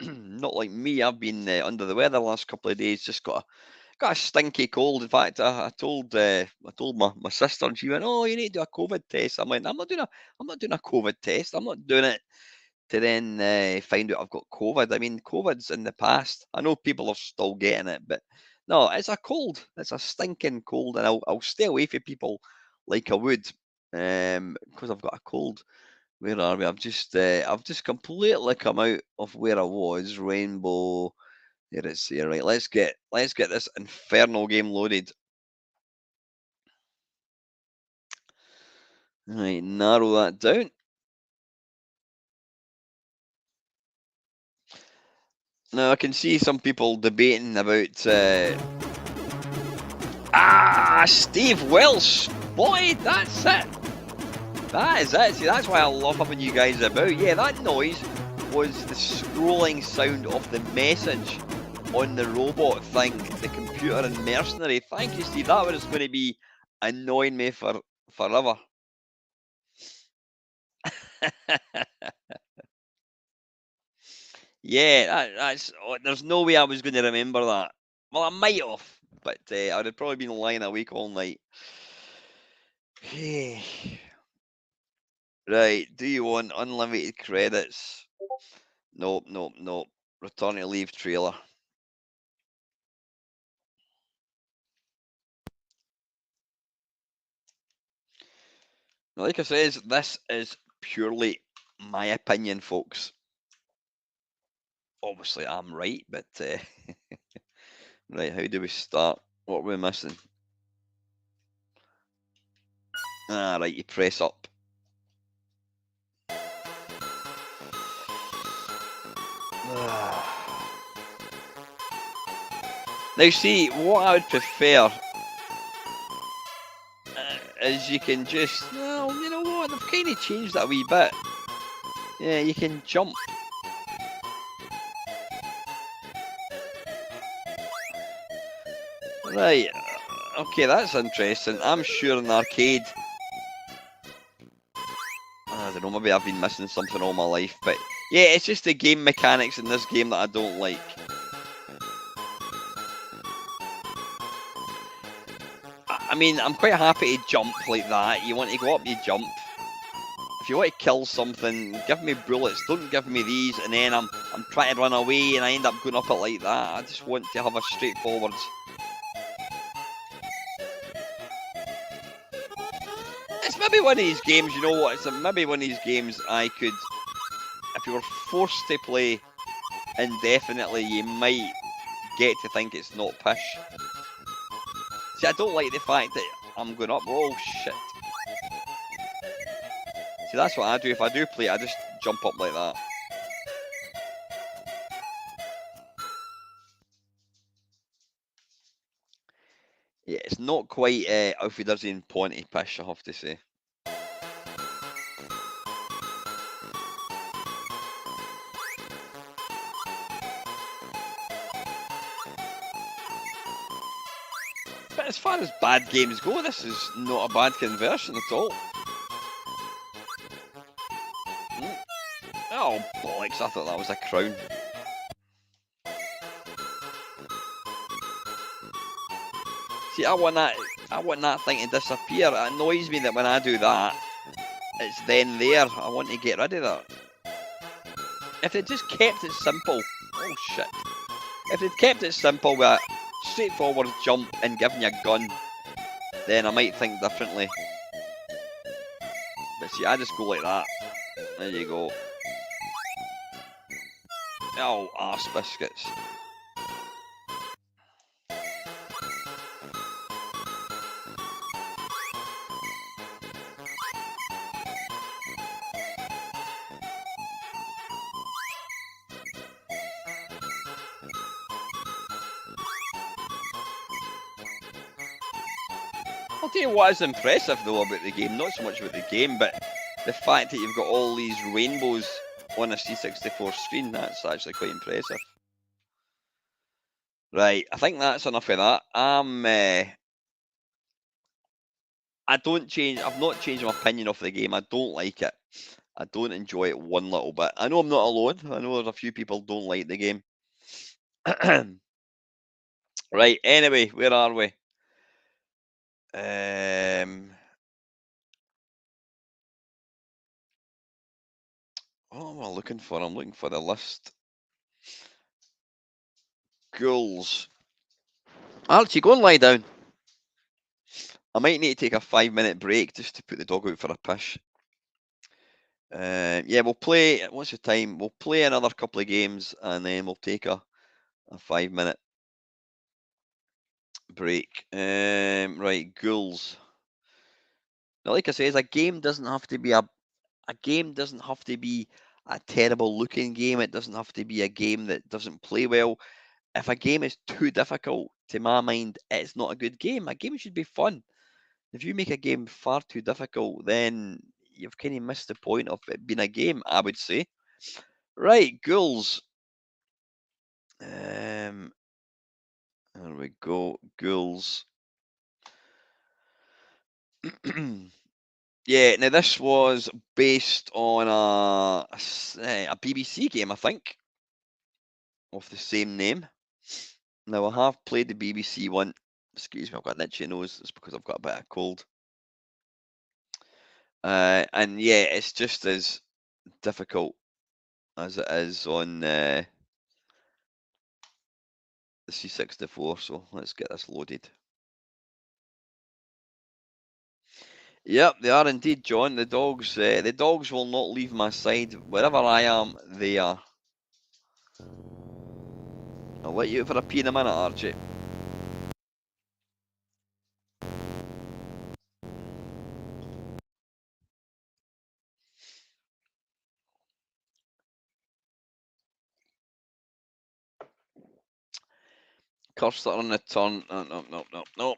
Not like me. I've been under the weather the last couple of days. Just got a stinky cold. In fact, I told my sister, and she went, "Oh, you need to do a COVID test." I'm like, I'm not doing a COVID test. I'm not doing it to then find out I've got COVID. I mean, COVID's in the past. I know people are still getting it, but no, it's a cold. It's a stinking cold, and I'll stay away from people like I would, because I've got a cold. Where are we? I've just completely come out of where I was. Rainbow. There it's here. Right. Let's get this infernal game loaded. Right. Narrow that down. Now I can see some people debating about. Steve Welsh, boy, that's it. That is it. See, that's why I love having you guys about. Yeah, that noise was the scrolling sound of the message on the robot thing, the computer and mercenary. Thank you, Steve. That was going to be annoying me for forever. Yeah, that's. There's no way I was going to remember that. Well, I might have, but I'd have probably been lying awake all night. Right. Do you want unlimited credits? Nope, nope, nope. Return to leave trailer. Like I says, this is purely my opinion, folks. Obviously, I'm right, but right. How do we start? What are we missing? Right. You press up. Now, see, what I would prefer is you can just, well, you know what? They've kind of changed that a wee bit. Yeah, you can jump. Right. Okay, that's interesting. I'm sure in the arcade, I don't know, maybe I've been missing something all my life, but yeah, it's just the game mechanics in this game that I don't like. I mean, I'm quite happy to jump like that. You want to go up, you jump. If you want to kill something, give me bullets. Don't give me these, and then I'm trying to run away, and I end up going up it like that. I just want to have a straightforward. It's maybe one of these games. You know what? It's maybe one of these games I could, if you were forced to play indefinitely, you might get to think it's not pish. See, I don't like the fact that I'm going up. Oh shit! See, that's what I do. If I do play, I just jump up like that. Yeah, it's not quite Auf Wiedersehen Ponty pish, I have to say. But as far as bad games go, this is not a bad conversion at all. Mm. Oh, bollocks, I thought that was a crown. See, I want that thing to disappear. It annoys me that when I do that, it's then there. I want to get rid of that. If they just kept it simple, oh shit. If they'd kept it simple with a straightforward jump and giving you a gun, then I might think differently. But see, I just go like that. There you go. Oh, arse biscuits. I'll tell you what is impressive though about the game, not so much about the game, but the fact that you've got all these rainbows on a C64 screen, that's actually quite impressive. Right, I think that's enough of that. I don't change. I've not changed my opinion of the game. I don't like it. I don't enjoy it one little bit. I know I'm not alone. I know there's a few people don't like the game. Right. Anyway, where are we? What am I looking for? I'm looking for the list. Ghouls. Archie, go and lie down. I might need to take a 5-minute break just to put the dog out for a pish. Yeah, we'll play. What's the time? We'll play another couple of games and then we'll take a 5-minute break. Right, ghouls. Now, like I say, a game doesn't have to be a game doesn't have to be a terrible looking game. It doesn't have to be a game that doesn't play well. If a game is too difficult, to my mind, it's not a good game. A game should be fun. If you make a game far too difficult, then you've kind of missed the point of it being a game, I would say. Right, ghouls. There we go, ghouls. Yeah, now this was based on a BBC game, I think, of the same name. Now, I have played the BBC one. Excuse me, I've got an itchy nose. It's because I've got a bit of cold. And yeah, it's just as difficult as it is on the C64. So let's get this loaded. Yep, they are indeed, John. The dogs will not leave my side. Wherever I am, they are. I'll let you out for a pee in a minute, Archie. cursor on the turn. No, no, no, no, no.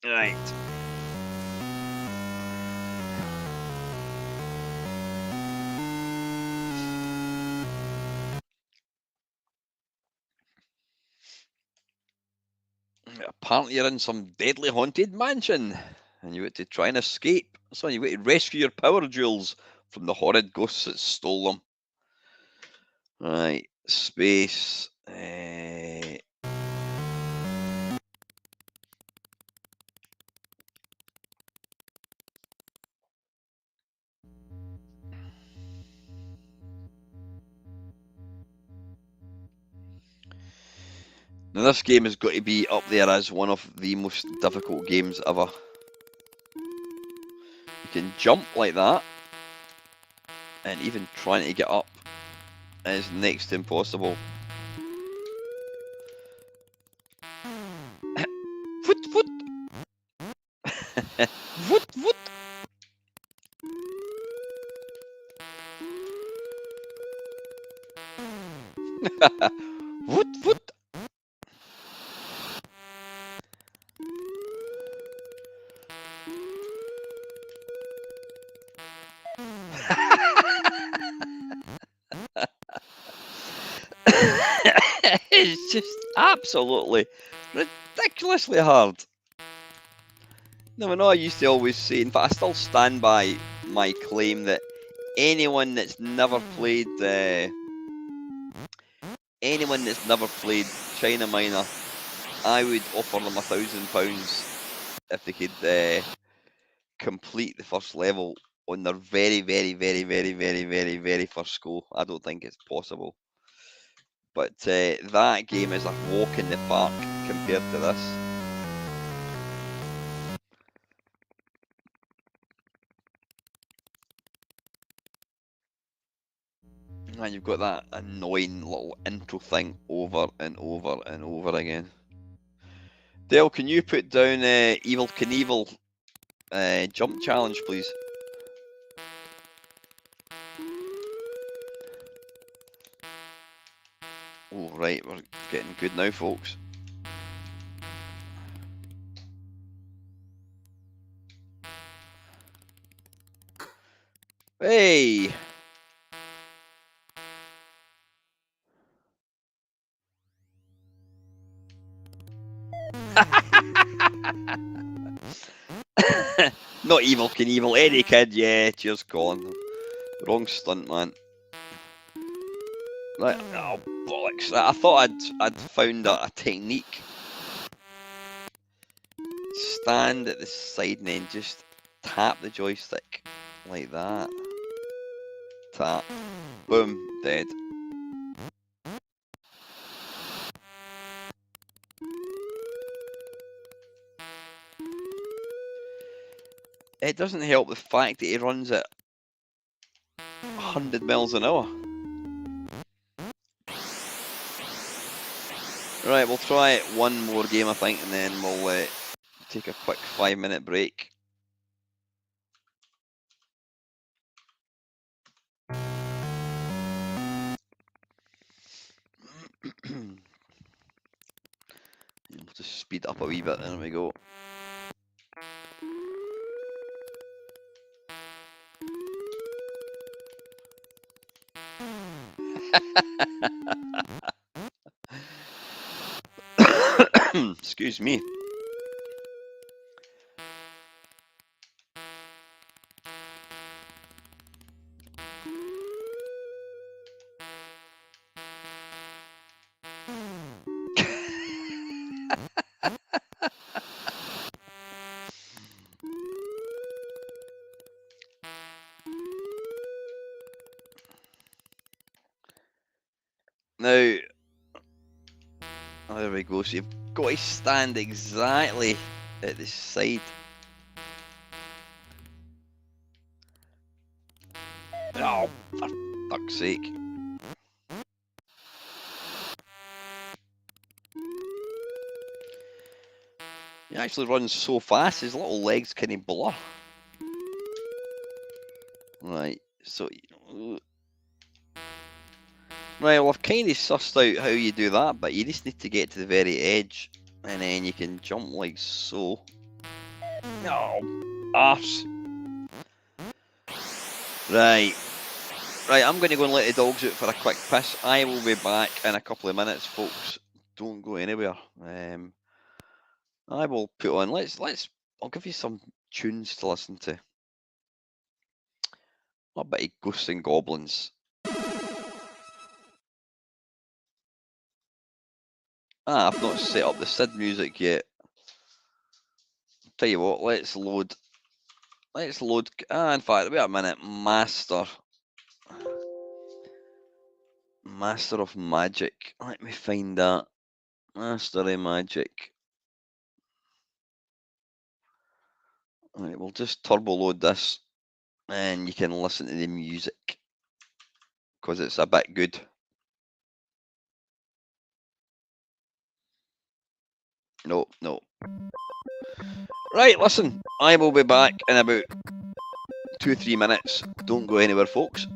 Right. Apparently you're in some deadly haunted mansion, and you got to try and escape. So you got to rescue your power jewels from the horrid ghosts that stole them. Right, space. Now this game has got to be up there as one of the most difficult games ever. You can jump like that, and even trying to get up is next to impossible. Voot, voot. Voot, voot. Voot, voot. It's just absolutely ridiculously hard. Now, I know I used to always say, in fact, I still stand by my claim that anyone that's never played China Minor, I would offer them £1,000 if they could complete the first level on their very, very, very, very, very, very, very first go. I don't think it's possible. But that game is a walk in the park compared to this. And you've got that annoying little intro thing over and over and over again. Dale, can you put down Evil Knievel jump challenge, please? Oh, right, we're getting good now, folks. Hey! Not Evil Knievel, Eddie Kid, yeah, cheers, Colin. Wrong stunt, man. Right, oh, bollocks. I thought I'd found a technique. Stand at the side and then just tap the joystick like that. Tap. Boom. Dead. It doesn't help the fact that he runs at 100 miles an hour. Right, we'll try one more game, I think, and then we'll take a quick 5-minute break. We'll just speed up a wee bit, there we go. Excuse me. Now, oh, there we go. So you've got to stand exactly at the side. Oh, for fuck's sake. He actually runs so fast, his little legs kind of blur. Right, so... Right, well, I've kind of sussed out how you do that, but you just need to get to the very edge, and then you can jump like so. Oh, arse. Right. Right, I'm going to go and let the dogs out for a quick piss. I will be back in a couple of minutes, folks. Don't go anywhere. I will put on. I'll give you some tunes to listen to. A bit of Ghosts and Goblins. I've not set up the SID music yet. Tell you what, let's load. In fact, wait a minute. Master of Magic. Let me find that. Master of Magic. Right, we'll just turbo load this, and you can listen to the music because it's a bit good. No. Right, listen. I will be back in about 2-3 minutes. Don't go anywhere, folks.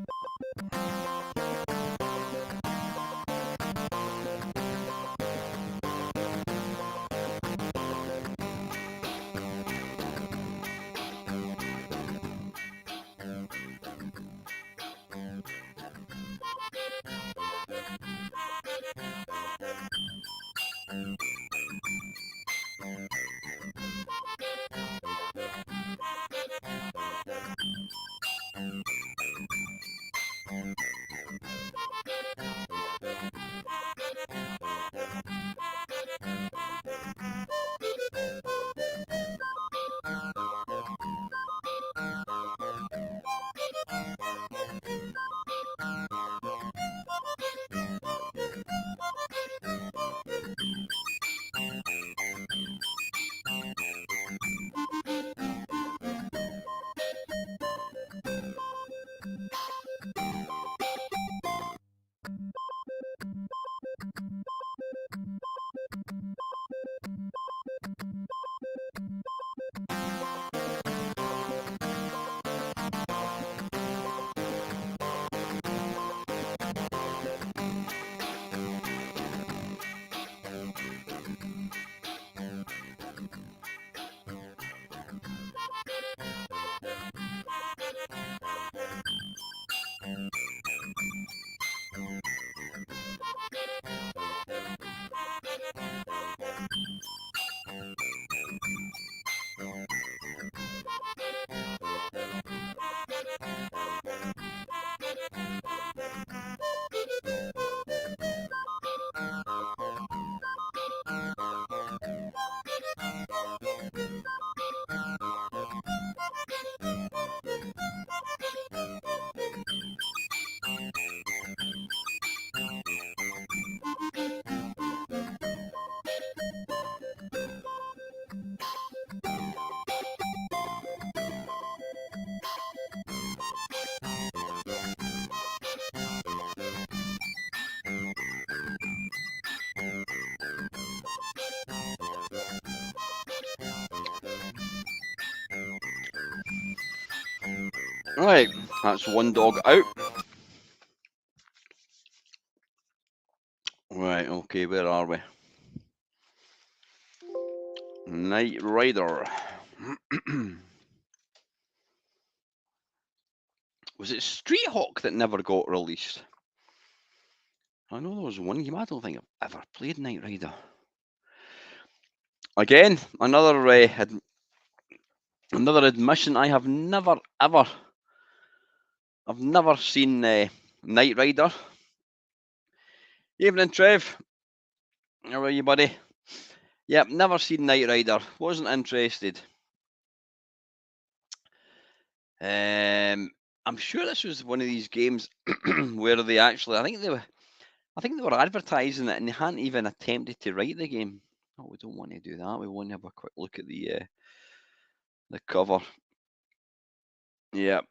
Right, that's one dog out. Right, okay, where are we? Knight Rider. Was it Street Hawk that never got released? I know there was one game. I don't think I've ever played Knight Rider. Again, another admission. I have never ever. I've never seen Knight Rider. Evening, Trev. How are you, buddy? Yep, never seen Knight Rider. Wasn't interested. I'm sure this was one of these games where they actually, I think they were advertising it and they hadn't even attempted to write the game. Oh, we don't want to do that. We want to have a quick look at the cover. Yeah,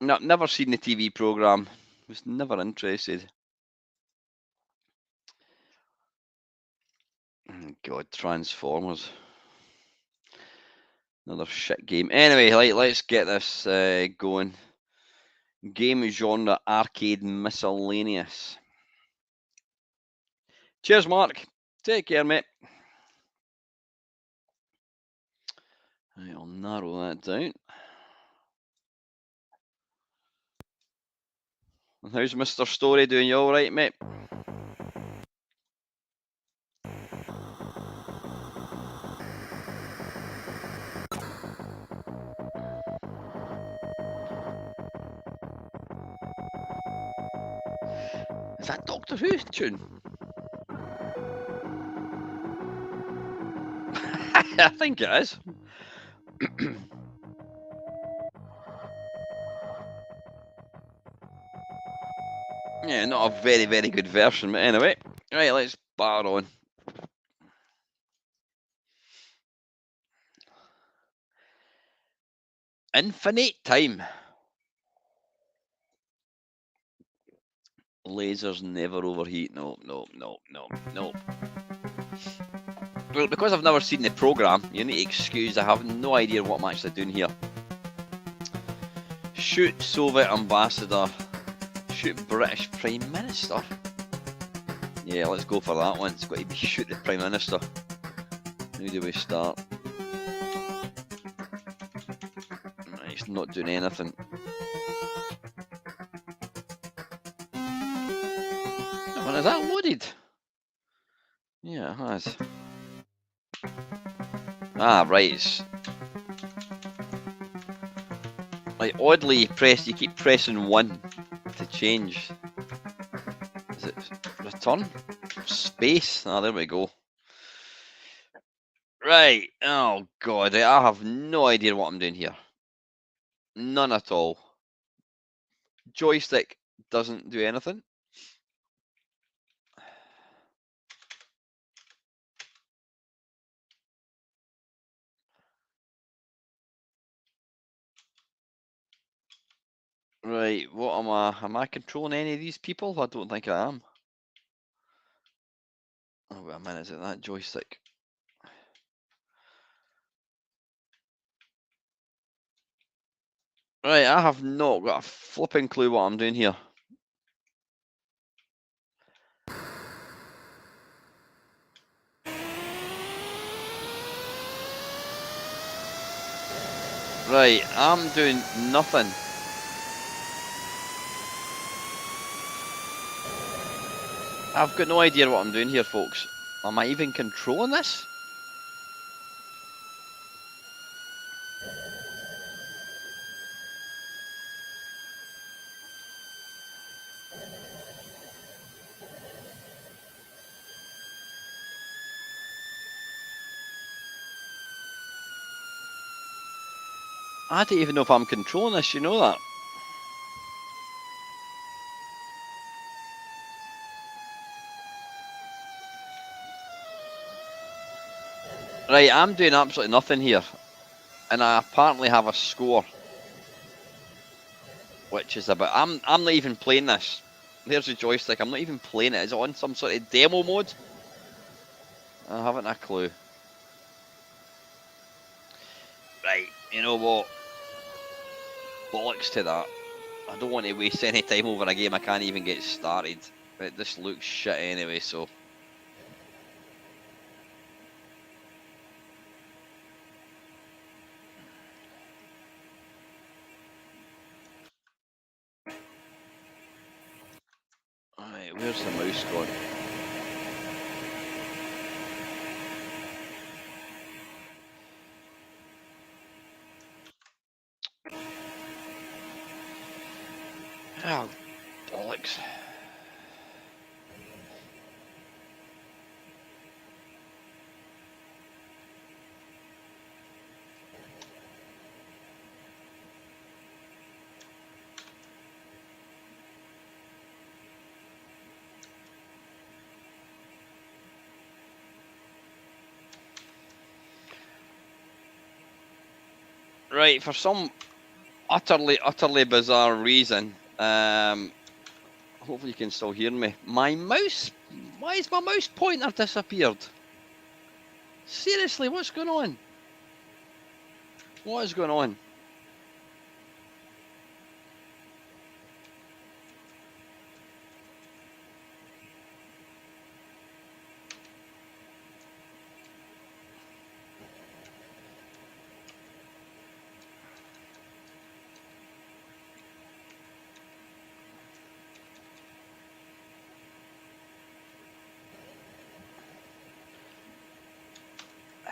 no, never seen the TV program. Was never interested. God, Transformers. Another shit game. Anyway, let's get this going. Game genre arcade miscellaneous. Cheers, Mark. Take care, mate. I'll narrow that down. How's Mr. Story doing? You all right, mate? Is that Doctor Who tune? I think it is. Yeah, not a very, very good version, but anyway. Right, let's bar on. Infinite time. Lasers never overheat. No. Well, because I've never seen the programme, you need to excuse, I have no idea what I'm actually doing here. Shoot Soviet ambassador. Shoot British Prime Minister. Yeah, let's go for that one. It's got to be shoot the Prime Minister. How do we start? He's not doing anything. Oh, is that loaded? Yeah, it has. Ah, right. It's like oddly you keep pressing 1 to change. Is it return? Space? Ah, there we go. Right. Oh god, I have no idea what I'm doing here. None at all. Joystick doesn't do anything. Right, what am I? Am I controlling any of these people? I don't think I am. Oh, wait a minute, is it that joystick? Right, I have not got a flipping clue what I'm doing here. Right, I'm doing nothing. I've got no idea what I'm doing here, folks. Am I even controlling this? I don't even know if I'm controlling this, you know that? Right, I'm doing absolutely nothing here. And I apparently have a score. Which is about... I'm not even playing this. There's the joystick, I'm not even playing it. Is it on some sort of demo mode? I haven't a clue. Right, you know what? Bollocks to that. I don't want to waste any time over a game I can't even get started. But this looks shit anyway, so... Alright, where's the mouse gone? Oh, bollocks. Right, for some utterly bizarre reason, hopefully you can still hear me. My mouse, why is my mouse pointer disappeared? Seriously, what's going on? What is going on?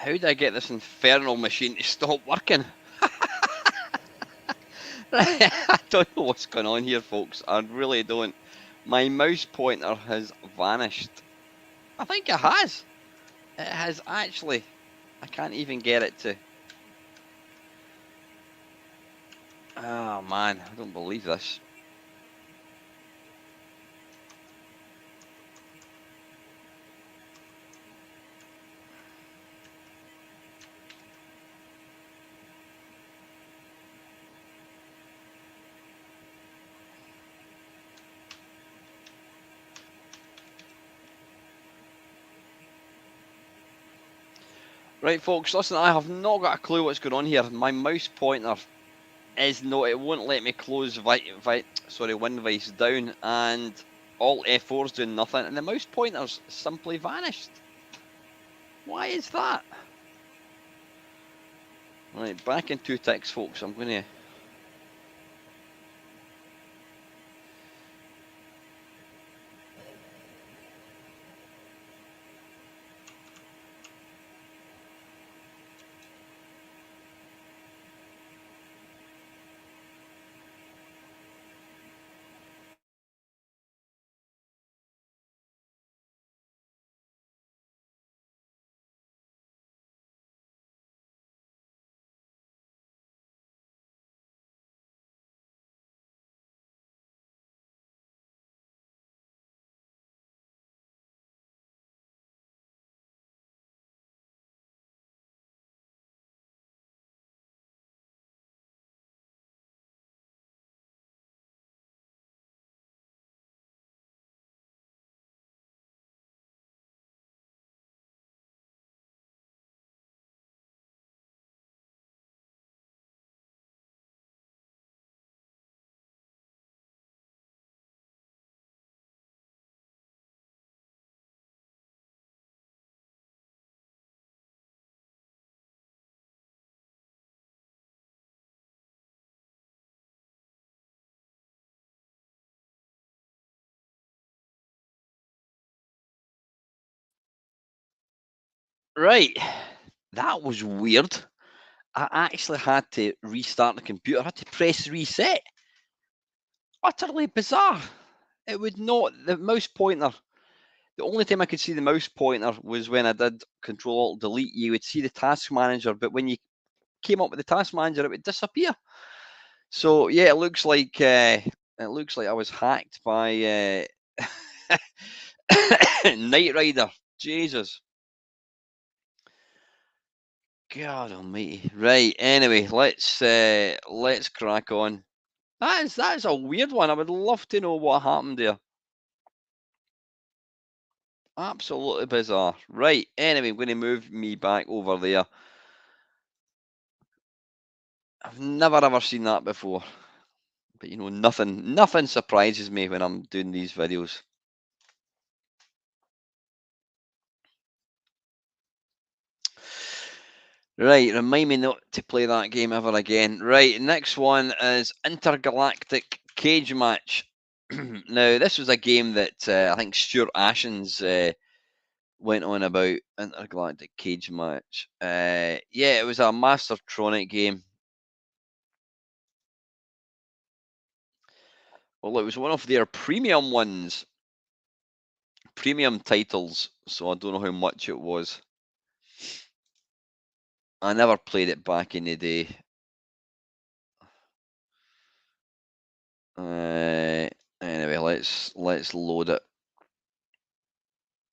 How did I get this infernal machine to stop working? I don't know what's going on here, folks. I really don't. My mouse pointer has vanished. I think it has. It has actually. I can't even get it to. Oh man, I don't believe this. Right, folks, listen, I have not got a clue what's going on here. My mouse pointer is not, it won't let me close WinVice down, and Alt F4's doing nothing, and the mouse pointer's simply vanished. Why is that? Right, back in 2 ticks, folks. I'm going to. Right, that was weird. I actually had to restart the computer. I had to press reset. Utterly bizarre. It would not. The mouse pointer. The only time I could see the mouse pointer was when I did Control Alt Delete. You would see the task manager, but when you came up with the task manager, it would disappear. So yeah, it looks like I was hacked by Knight Rider. Jesus, God Almighty. Right. Anyway, let's crack on. That is a weird one. I would love to know what happened there. Absolutely bizarre. Right. Anyway, I'm going to move me back over there. I've never ever seen that before. But you know, nothing surprises me when I'm doing these videos. Right, remind me not to play that game ever again. Right, next one is Intergalactic Cage Match. Now, this was a game that I think Stuart Ashens went on about. Intergalactic Cage Match. Yeah, it was a Mastertronic game. Well, it was one of their premium ones, premium titles. So I don't know how much it was. I never played it back in the day. Anyway, let's load it.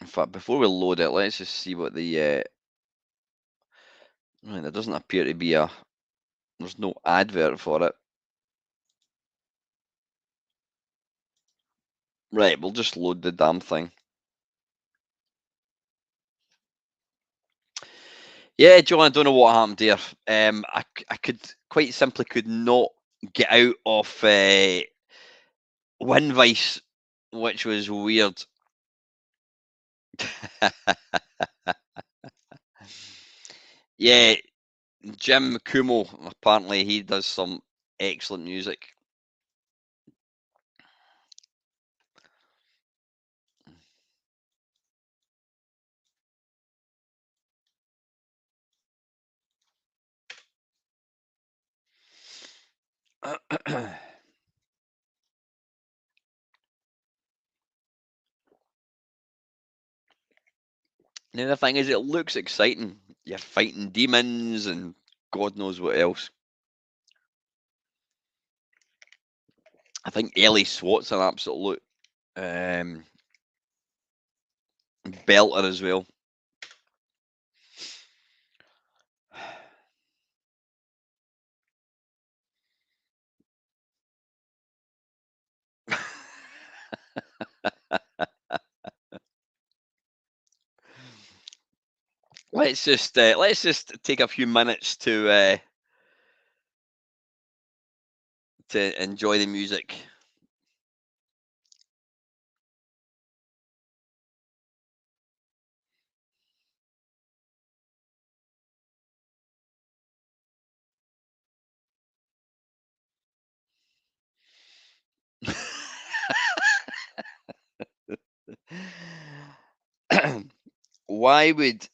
In fact, before we load it, let's just see what the. Right, there doesn't appear to be a. There's no advert for it. Right, we'll just load the damn thing. Yeah, John, I don't know what happened there. I could quite simply could not get out of WinVice, which was weird. Yeah, Jim Kumo, apparently he does some excellent music. Now the thing is, it looks exciting. You're fighting demons and God knows what else. I think Ellie SWAT's an absolute belter as well. Let's just take a few minutes to enjoy the music. why would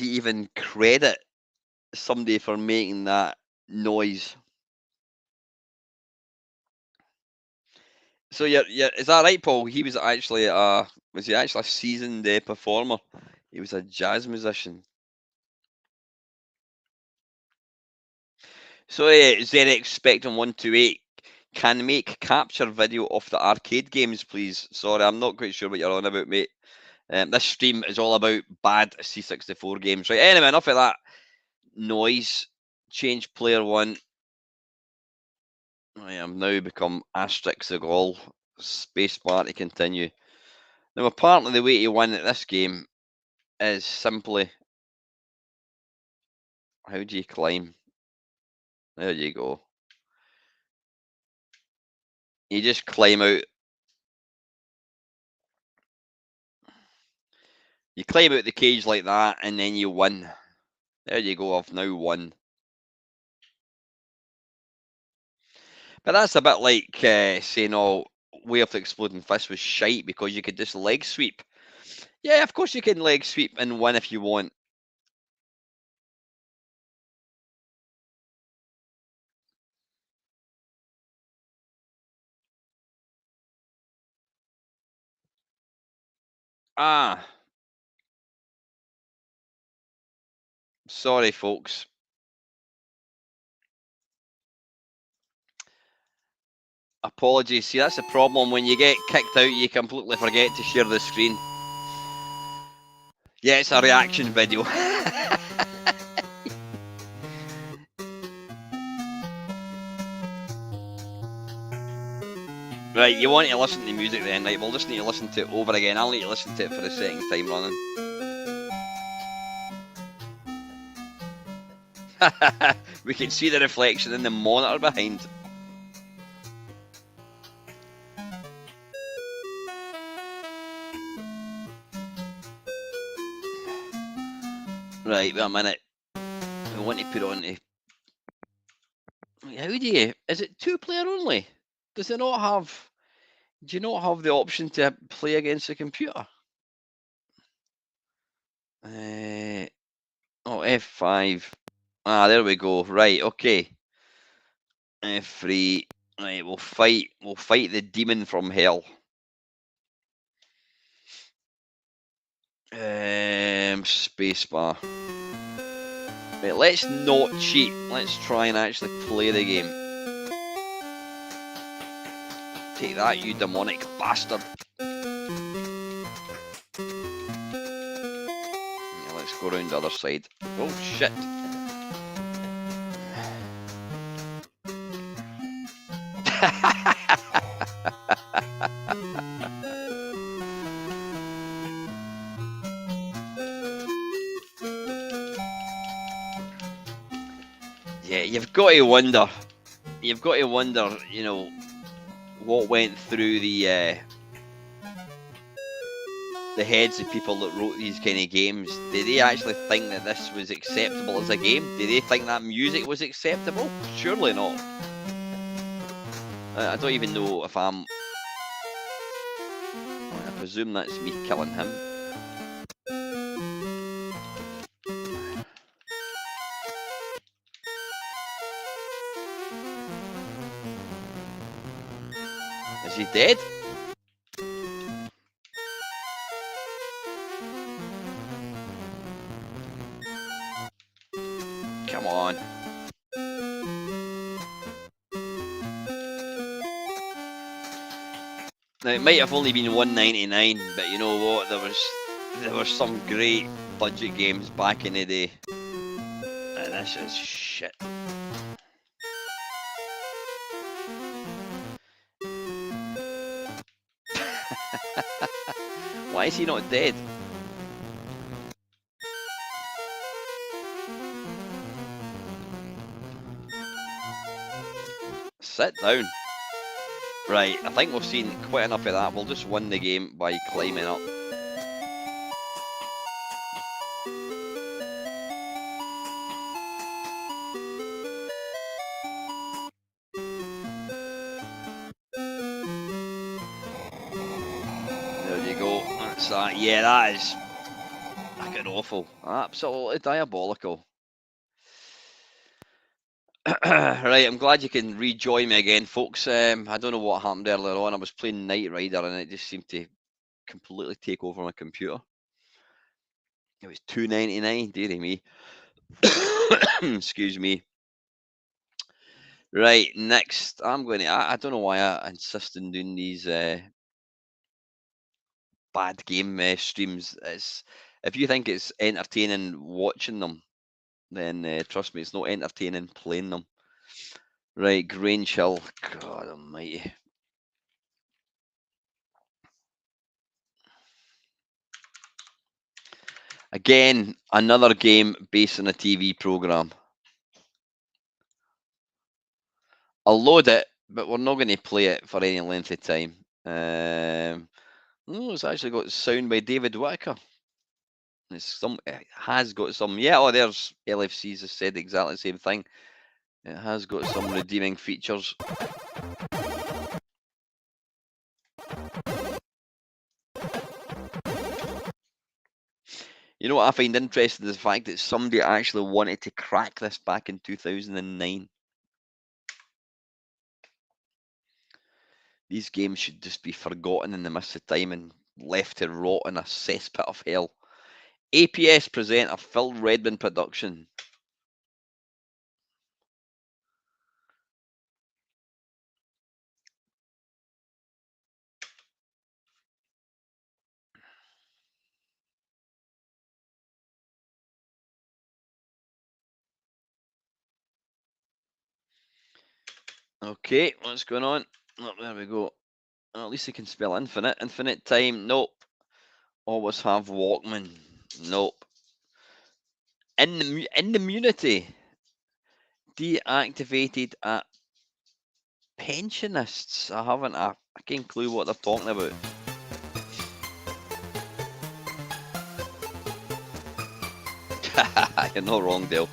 you even credit somebody for making that noise? So yeah, is that right, Paul? He was actually a seasoned performer? He was a jazz musician. So ZX Spectrum 128, can make capture video of the arcade games, please? Sorry, I'm not quite sure what you're on about, mate. This stream is all about bad C64 games, right? Anyway, enough of that noise. Change player one. I am now become asterisk the goal. Spacebar to continue. Now, apparently, the way to win at this game is simply, how do you climb? There you go. You just climb out. You climb out the cage like that, and then you win. There you go. I've now won. But that's a bit like saying, "Oh, Way of the Exploding Fist was shite because you could just leg sweep." Yeah, of course you can leg sweep and win if you want. Ah, sorry, folks. Apologies. See, that's the problem. When you get kicked out, you completely forget to share the screen. Yeah, it's a reaction video. Right, you want to listen to the music then, right? We'll just need to listen to it over again. I'll need to listen to it for the second time running. We can see the reflection in the monitor behind. Right, wait a minute. I want to put on the... How do you... Is it 2-player only? Does it not have... Do you not have the option to play against the computer? Oh, F5. Ah, there we go. Right, okay. F3. Right, we'll fight the demon from hell. Spacebar. Right, let's not cheat. Let's try and actually play the game. Take that, you demonic bastard. Yeah, let's go around the other side. Oh, shit. Yeah, you've got to wonder, you know, what went through the heads of people that wrote these kind of games. Did they actually think that this was acceptable as a game? Did they think that music was acceptable? Surely not. I don't even know if I presume that's me killing him. he dead? Come on. Now it might have only been $1.99, but you know what? There were some great budget games back in the day. And this is shit. Why is he not dead? Sit down. Right, I think we've seen quite enough of that. We'll just win the game by climbing up. There you go. That's that. Yeah, that is fucking awful. Absolutely diabolical. Right, I'm glad you can rejoin me again, folks. I don't know what happened earlier on. I was playing Knight Rider and it just seemed to completely take over my computer. It was $2.99, dearie me. Excuse me. Right, next, I'm going to. I don't know why I insist on doing these bad game streams. If you think it's entertaining watching them, then trust me, it's not entertaining playing them. Right, Grange Hill. God almighty. Again, another game based on a TV program. I'll load it, but we're not going to play it for any length of time. Oh, it's actually got sound by David Whittaker. It has got some. Yeah, oh, there's LFC's has said exactly the same thing. It has got some redeeming features. You know what I find interesting is the fact that somebody actually wanted to crack this back in 2009. These games should just be forgotten in the mist of time and left to rot in a cesspit of hell. APS presenter Phil Redmond production. Okay, what's going on? Oh, there we go. Oh, at least he can spell infinite. Infinite time. Nope. Always have Walkman. Nope. Immunity. Deactivated at pensionists. I haven't a fucking clue what they're talking about. You're not wrong, Dale.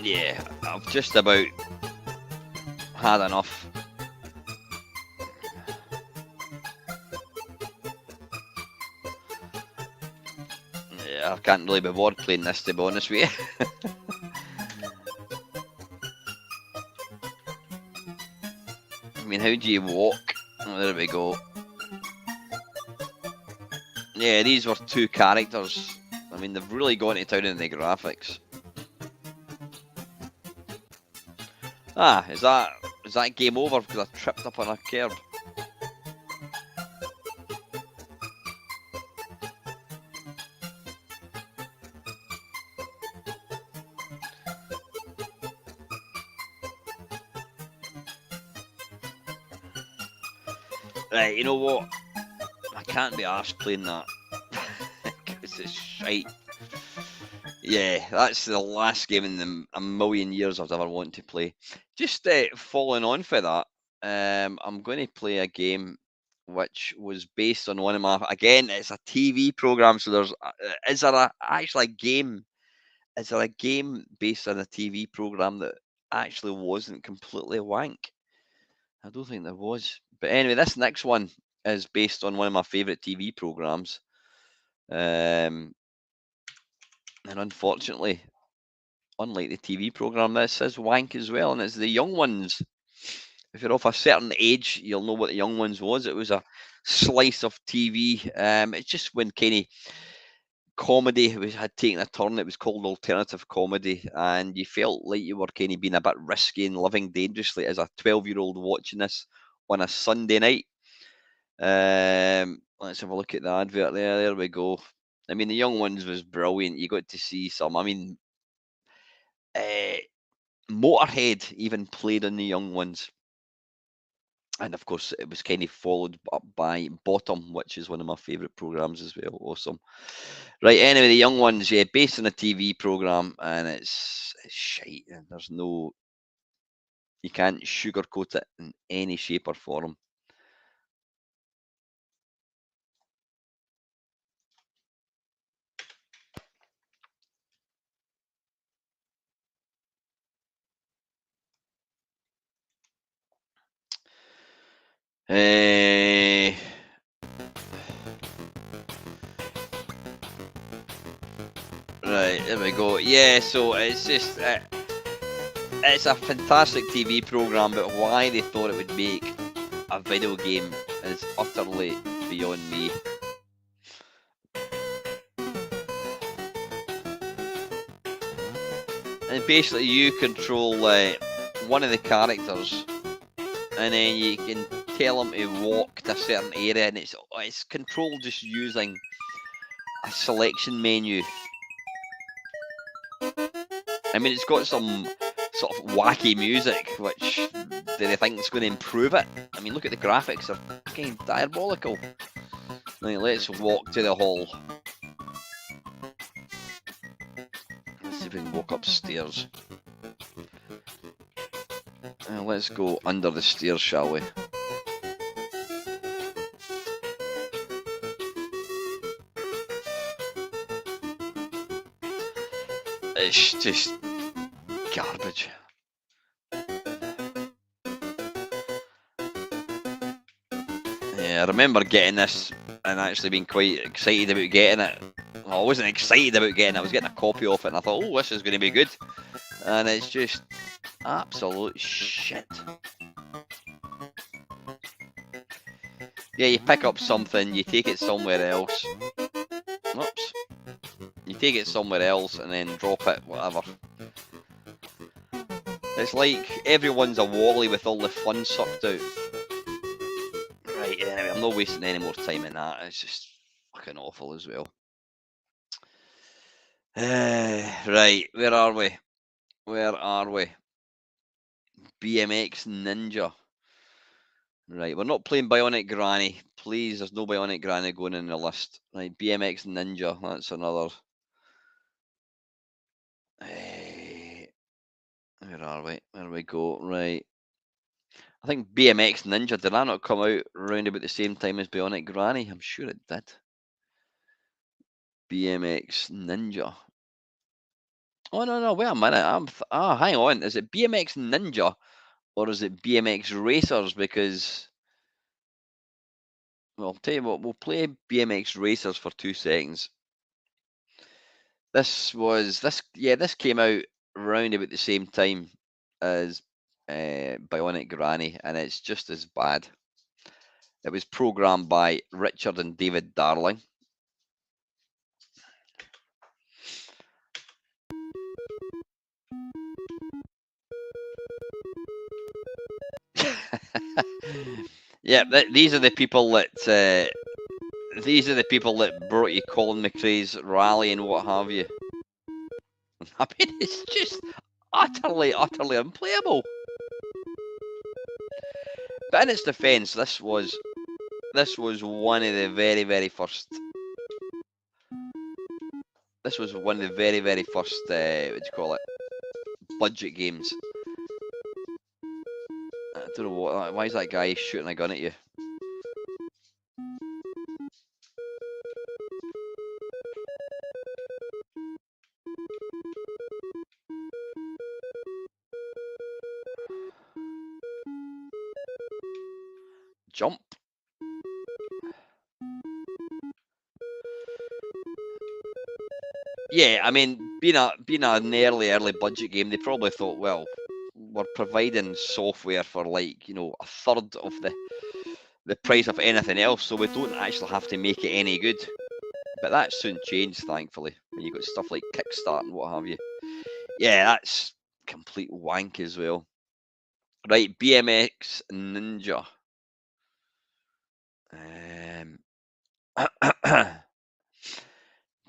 Yeah, I've just about had enough. Yeah, I can't really be bored playing this, to be honest with you. I mean, how do you walk? Oh, there we go. Yeah, these were two characters. I mean, they've really gone to town in the graphics. Ah, is that game over because I tripped up on a curb? Right, you know what? I can't be arsed playing that. Because it's shite. Yeah, that's the last game in a million years I've ever wanted to play. Just following on for that, I'm going to play a game which was based on one of my. Again, it's a TV program, so there's. Is there actually a game? Is there a game based on a TV program that actually wasn't completely wank? I don't think there was. But anyway, this next one is based on one of my favourite TV programs. And unfortunately, unlike the TV program, this is wank as well, and it's the young ones. If you're of a certain age, you'll know what the young ones was. It was a slice of TV. It's just when Kenny comedy had taken a turn. It was called alternative comedy, and you felt like you were kind of being a bit risky and living dangerously as a 12-year-old watching this on a Sunday night. Let's have a look at the advert there. There we go. I mean, the young ones was brilliant. You got to see some. I mean, Motorhead even played in the young ones. And of course, it was kind of followed up by Bottom, which is one of my favourite programs as well. Awesome. Right, anyway, the young ones, yeah, based on a TV program, and it's shite. And there's no, you can't sugarcoat it in any shape or form. Eh, right, there we go. Yeah, so it's just, it's a fantastic TV program, but why they thought it would make a video game is utterly beyond me. And basically, you control one of the characters, and then you can tell him to walk to a certain area, and it's controlled just using a selection menu. I mean, it's got some sort of wacky music, which do they think is going to improve it? I mean, look at the graphics; they're fucking diabolical. Right, let's walk to the hall. Let's see if we can walk upstairs. Let's go under the stairs, shall we? It's just garbage. Yeah, I remember getting this and actually being quite excited about getting it. Well, I wasn't excited about getting it, I was getting a copy of it, and I thought, oh, this is going to be good. And it's just absolute shit. Yeah, you pick up something, you take it somewhere else. Oops. You take it somewhere else and then drop it, whatever. It's like everyone's a Wally with all the fun sucked out. Right, anyway, I'm not wasting any more time in that. It's just fucking awful as well. Right, where are we? Where are we? BMX Ninja. Right, we're not playing Bionic Granny. Please, there's no Bionic Granny going in the list. Right, BMX Ninja. That's another. Where are we? There we go. Right. I think BMX Ninja, did that not come out around about the same time as Bionic Granny? I'm sure it did. BMX Ninja. Oh, no, wait a minute. Hang on. Is it BMX Ninja or is it BMX Racers? Because, well, I'll tell you what, we'll play BMX Racers for 2 seconds. This came out around about the same time as Bionic Granny, and it's just as bad. It was programmed by Richard and David Darling. Yeah, these are the people that brought you Colin McRae's rally and what have you. I mean, it's just utterly unplayable. But in its defence, this was one of the very, very first. This was one of the very, very first. What do you call it? Budget games. I don't know what. Why is that guy shooting a gun at you? Jump. Yeah, I mean, being an early budget game, they probably thought, well, we're providing software for like, a third of the price of anything else, so we don't actually have to make it any good. But that soon changed, thankfully, when you got stuff like Kickstart and what have you. Yeah, that's complete wank as well. Right, BMX Ninja.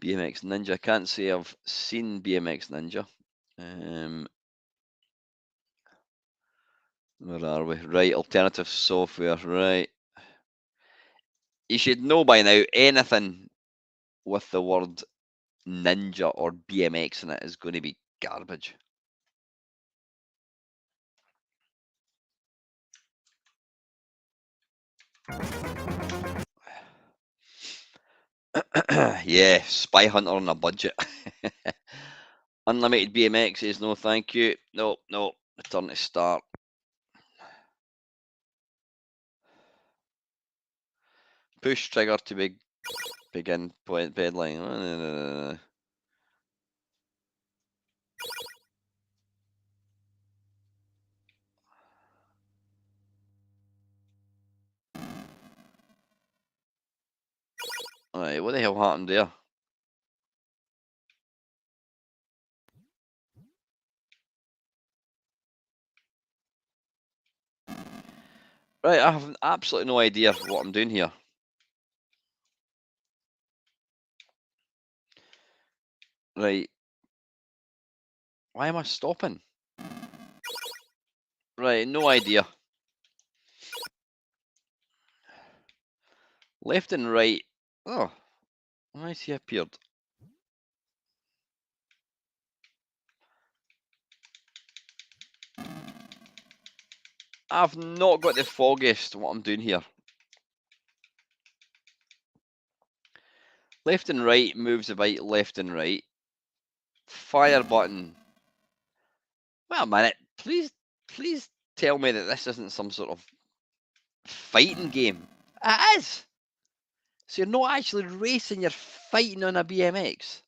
BMX Ninja. Can't say I've seen BMX Ninja. Where are we? Right, alternative software. Right. You should know by now, anything with the word ninja or BMX in it is going to be garbage. Yeah, Spy Hunter on a budget. Unlimited BMX is no thank you. No, return to start. Push trigger to begin pedaling. Alright, what the hell happened there? Right, I have absolutely no idea what I'm doing here. Right. Why am I stopping? Right, no idea. Left and right. Oh, why has he appeared? I've not got the foggiest what I'm doing here. Left and right moves about left and right. Fire button. Wait a minute. Please tell me that this isn't some sort of fighting game. It is. So you're not actually racing, you're fighting on a BMX.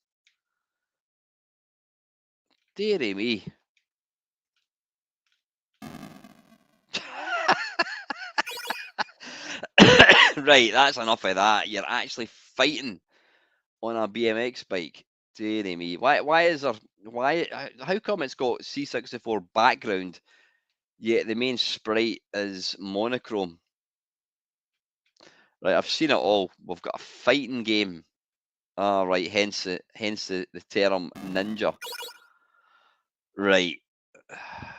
Dearie me. Right, that's enough of that. You're actually fighting on a BMX bike. Dearie me. Why is there how come it's got C64 background yet the main sprite is monochrome? Right, I've seen it all. We've got a fighting game. Ah, right, hence the term ninja. Right.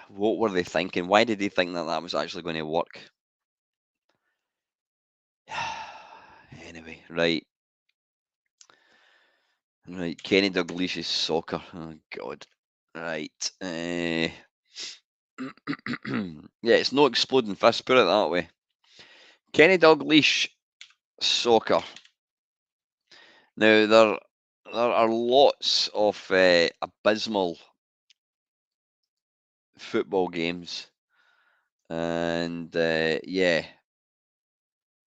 What were they thinking? Why did they think that that was actually going to work? Anyway, right. Right, Kenny Dalglish's soccer. Oh, God. Right. Yeah, it's no exploding fist, put it that way. Kenny Dalglish soccer. Now, there are lots of abysmal football games. And yeah,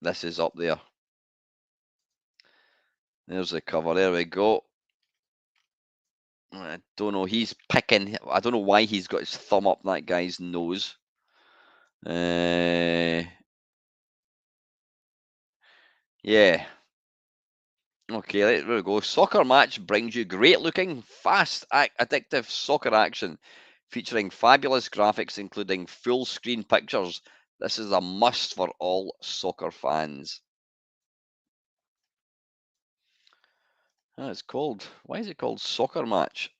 this is up there. There's the cover. There we go. I don't know. He's picking. I don't know why he's got his thumb up that guy's nose. Yeah. Okay, there we go. Soccer match brings you great looking, fast, addictive soccer action featuring fabulous graphics, including full screen pictures. This is a must for all soccer fans. Oh, it's called. Why is it called soccer match?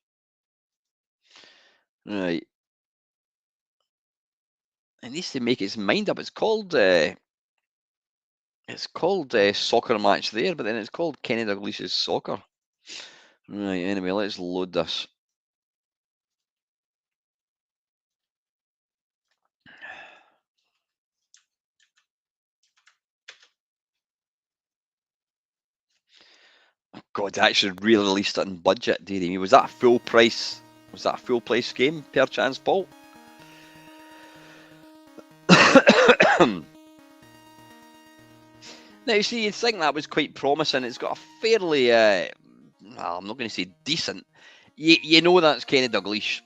Right. It needs to make its mind up. It's called. It's called soccer match there, but then it's called Kenny Dalglish's soccer. Right. Anyway, let's load this. God, they actually really released it in budget, dearie me. Was that a full price? Was that a full price game, per chance, Paul? Now, you see, you'd think that was quite promising. It's got a fairly, well, I'm not going to say decent, You know that's kind of Douglas.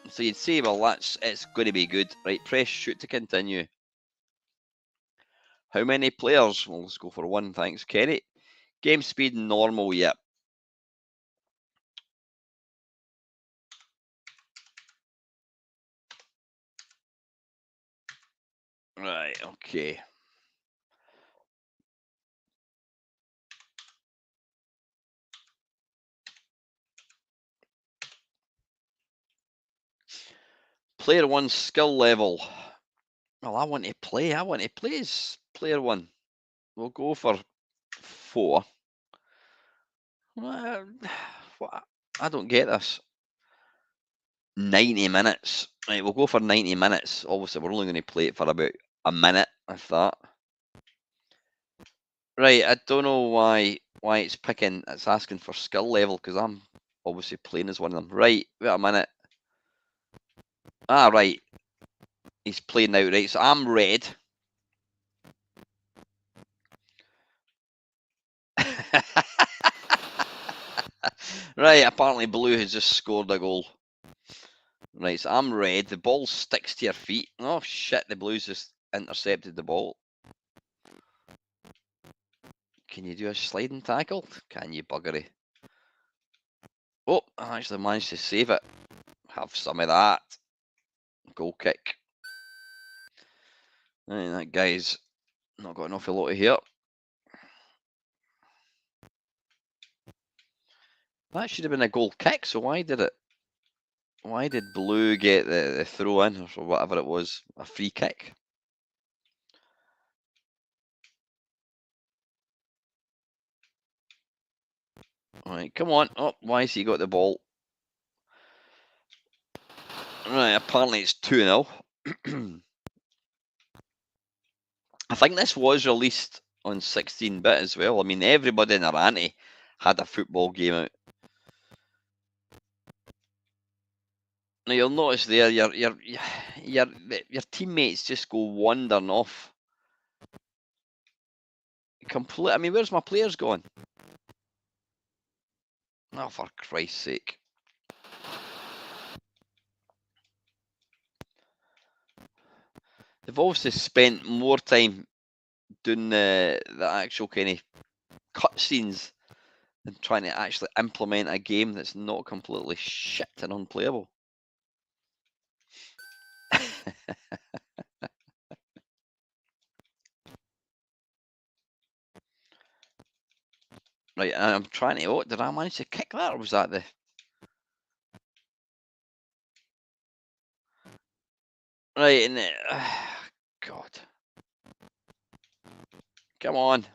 So you'd say, well, it's going to be good. Right, press shoot to continue. How many players? Well, let's go for one, thanks, Kenny. Game speed normal, yep. Right, okay. Player 1 skill level. Well, I want to play as player 1. We'll go for 4. What? I don't get this. 90 minutes. Right, we'll go for 90 minutes. Obviously, we're only going to play it for about a minute, if that. Right, I don't know why it's asking for skill level, because I'm obviously playing as one of them. Right, wait a minute. Ah, right. He's playing now, right? So I'm red. Right, apparently blue has just scored a goal. Right, so I'm red. The ball sticks to your feet. Oh, shit, the blues just intercepted the ball. Can you do a sliding tackle? Can you, buggery? Oh, I actually managed to save it. Have some of that. Goal kick. Right, that guy's not got an awful lot of here. That should have been a goal kick, so why did blue get the throw in, or whatever it was, a free kick? Right, come on. Oh, why has he got the ball? Right, apparently it's 2-0. I think this was released on 16-bit as well. I mean, everybody in their auntie had a football game out. Now you'll notice there, your teammates just go wandering off. I mean, where's my players gone? Oh, for Christ's sake! They've obviously spent more time doing the actual kind of cutscenes than trying to actually implement a game that's not completely shit and unplayable. Right, I'm trying to. Oh, did I manage to kick that, or was that the? Right, and God, come on.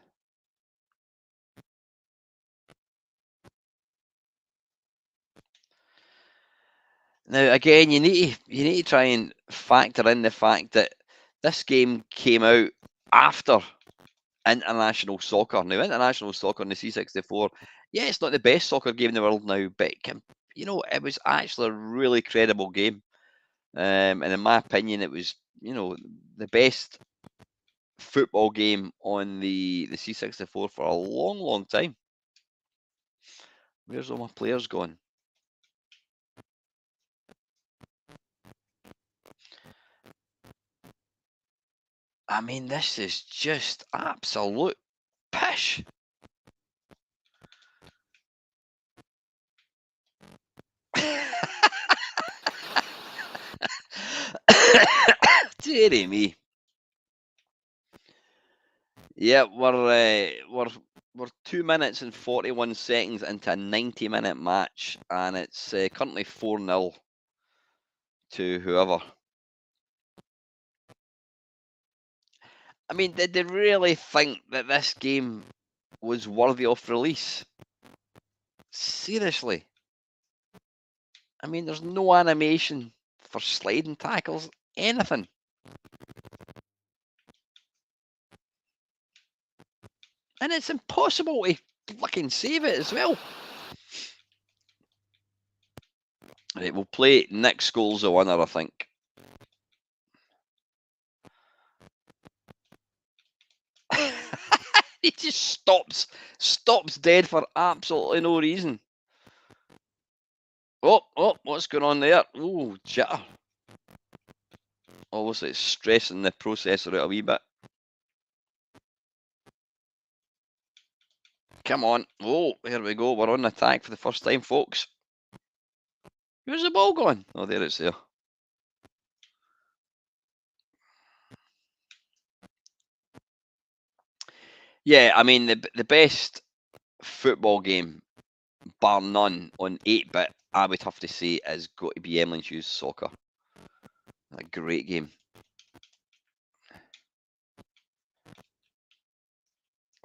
Now again, you need to try and factor in the fact that this game came out after international soccer. Now, international soccer on the C64, yeah, it's not the best soccer game in the world now, but it was actually a really credible game. And in my opinion, it was, the best football game on the C64 for a long, long time. Where's all my players gone? I mean, this is just absolute pish. Dearie me. Yeah, we're 2 minutes and 41 seconds into a 90-minute match, and it's currently 4-0 to whoever. I mean, did they really think that this game was worthy of release? Seriously? I mean, there's no animation for sliding tackles, anything. And it's impossible to fucking save it as well. Right, we'll play Nick Scholes the winner, I think. He just stops dead for absolutely no reason. Oh, what's going on there? Oh, jitter. Obviously, it's stressing the processor out a wee bit. Come on. Oh, here we go. We're on attack for the first time, folks. Where's the ball going? Oh, there it's there. Yeah, I mean, the best football game, bar none, on 8-bit, I would have to say, is got to be Emily Hughes Soccer. A great game.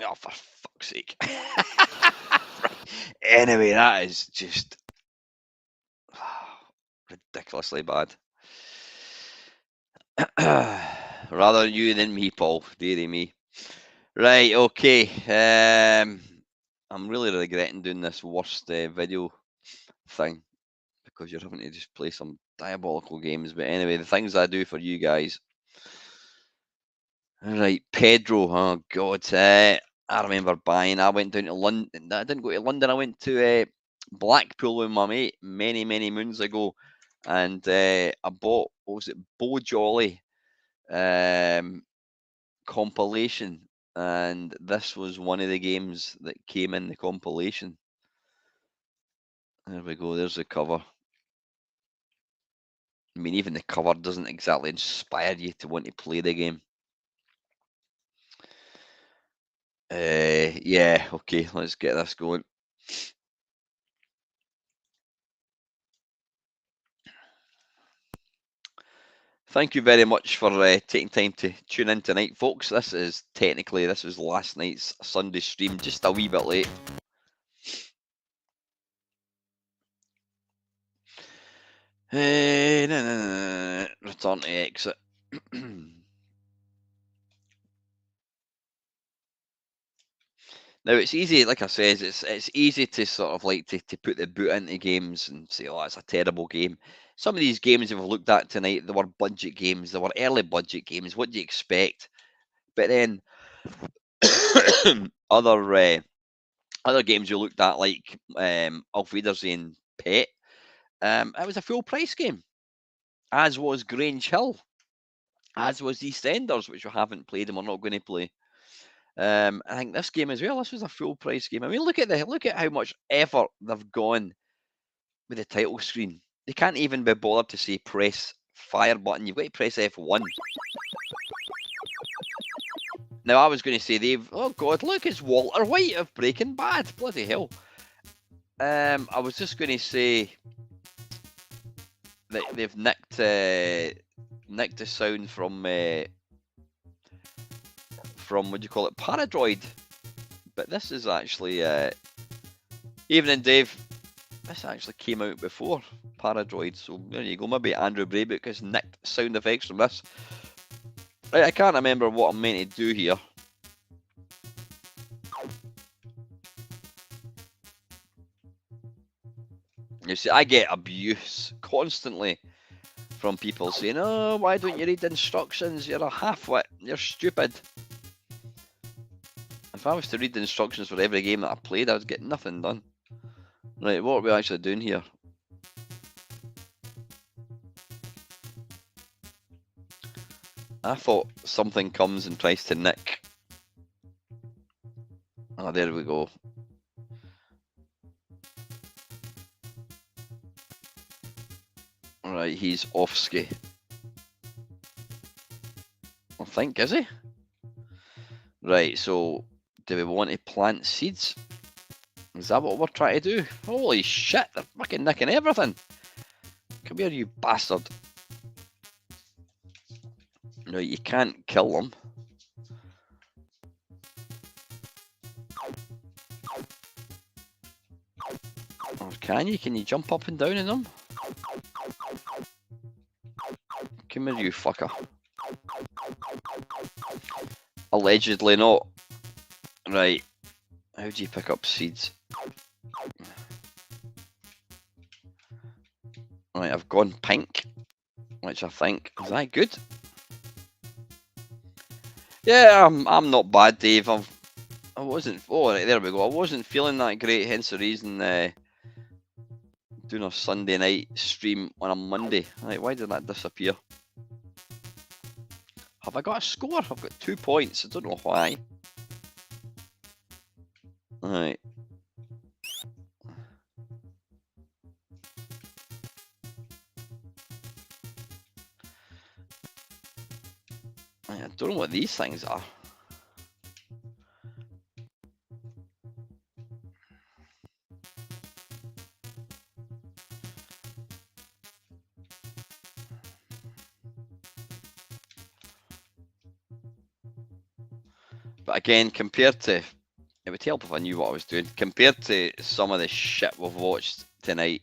Oh, for fuck's sake. Anyway, that is just ridiculously bad. Rather you than me, Paul. Deary me. Right, okay. I'm really regretting doing this worst video thing because you're having to just play some diabolical games. But anyway, the things I do for you guys. Right, Pedro. Oh God, I remember buying. I went down to London. I didn't go to London. I went to Blackpool with my mate many, many moons ago, and I bought, what was it, Bo Jolly compilation, and this was one of the games that came in the compilation. There we go. There's the cover. I mean, even the cover doesn't exactly inspire you to want to play the game. Yeah, okay, let's get this going. Thank you very much for taking time to tune in tonight, folks. This was last night's Sunday stream, just a wee bit late. Return to exit. Now it's easy, like I says, it's easy to sort of like to put the boot into games and say, oh, it's a terrible game. Some of these games we've looked at tonight, they were budget games, they were early budget games. What do you expect? But then other games you looked at, like Auf Wiedersehen Pet, it was a full price game, as was Grange Hill, as was EastEnders, which we haven't played and we're not going to play. I think this game as well. This was a full price game. I mean, look at how much effort they've gone with the title screen. They can't even be bothered to say press fire button. You've got to press F1. Now I was going to say oh God, look, it's Walter White of Breaking Bad. Bloody hell. I was just going to say that they've nicked the sound from what do you call it, Paradroid. But this is actually Evening Dave. This actually came out before Paradroid, so there you go. Maybe Andrew Braybook has nicked sound effects from this. Right, I can't remember what I'm meant to do here. You see, I get abuse constantly from people saying, oh, why don't you read instructions? You're a half-wit. You're stupid. If I was to read the instructions for every game that I played, I would get nothing done. Right, what are we actually doing here? I thought something comes and tries to nick. Oh, there we go. Right, he's off-ski. I think, is he? Right, so do we want to plant seeds? Is that what we're trying to do? Holy shit, they're fucking nicking everything. Come here, you bastard. No, you can't kill them. Or can you? Can you jump up and down in them? Come here, you fucker. Allegedly not. Right. How do you pick up seeds? Right, I've gone pink, which I think, is that good? Yeah, I'm not bad, Dave. I wasn't. Oh, right, there we go. I wasn't feeling that great, hence the reason Doing a Sunday night stream on a Monday. Right, why did that disappear? Have I got a score? I've got 2 points. I don't know why. Right. I don't know what these things are. But again, compared to, it would help if I knew what I was doing. Compared to some of the shit we've watched tonight,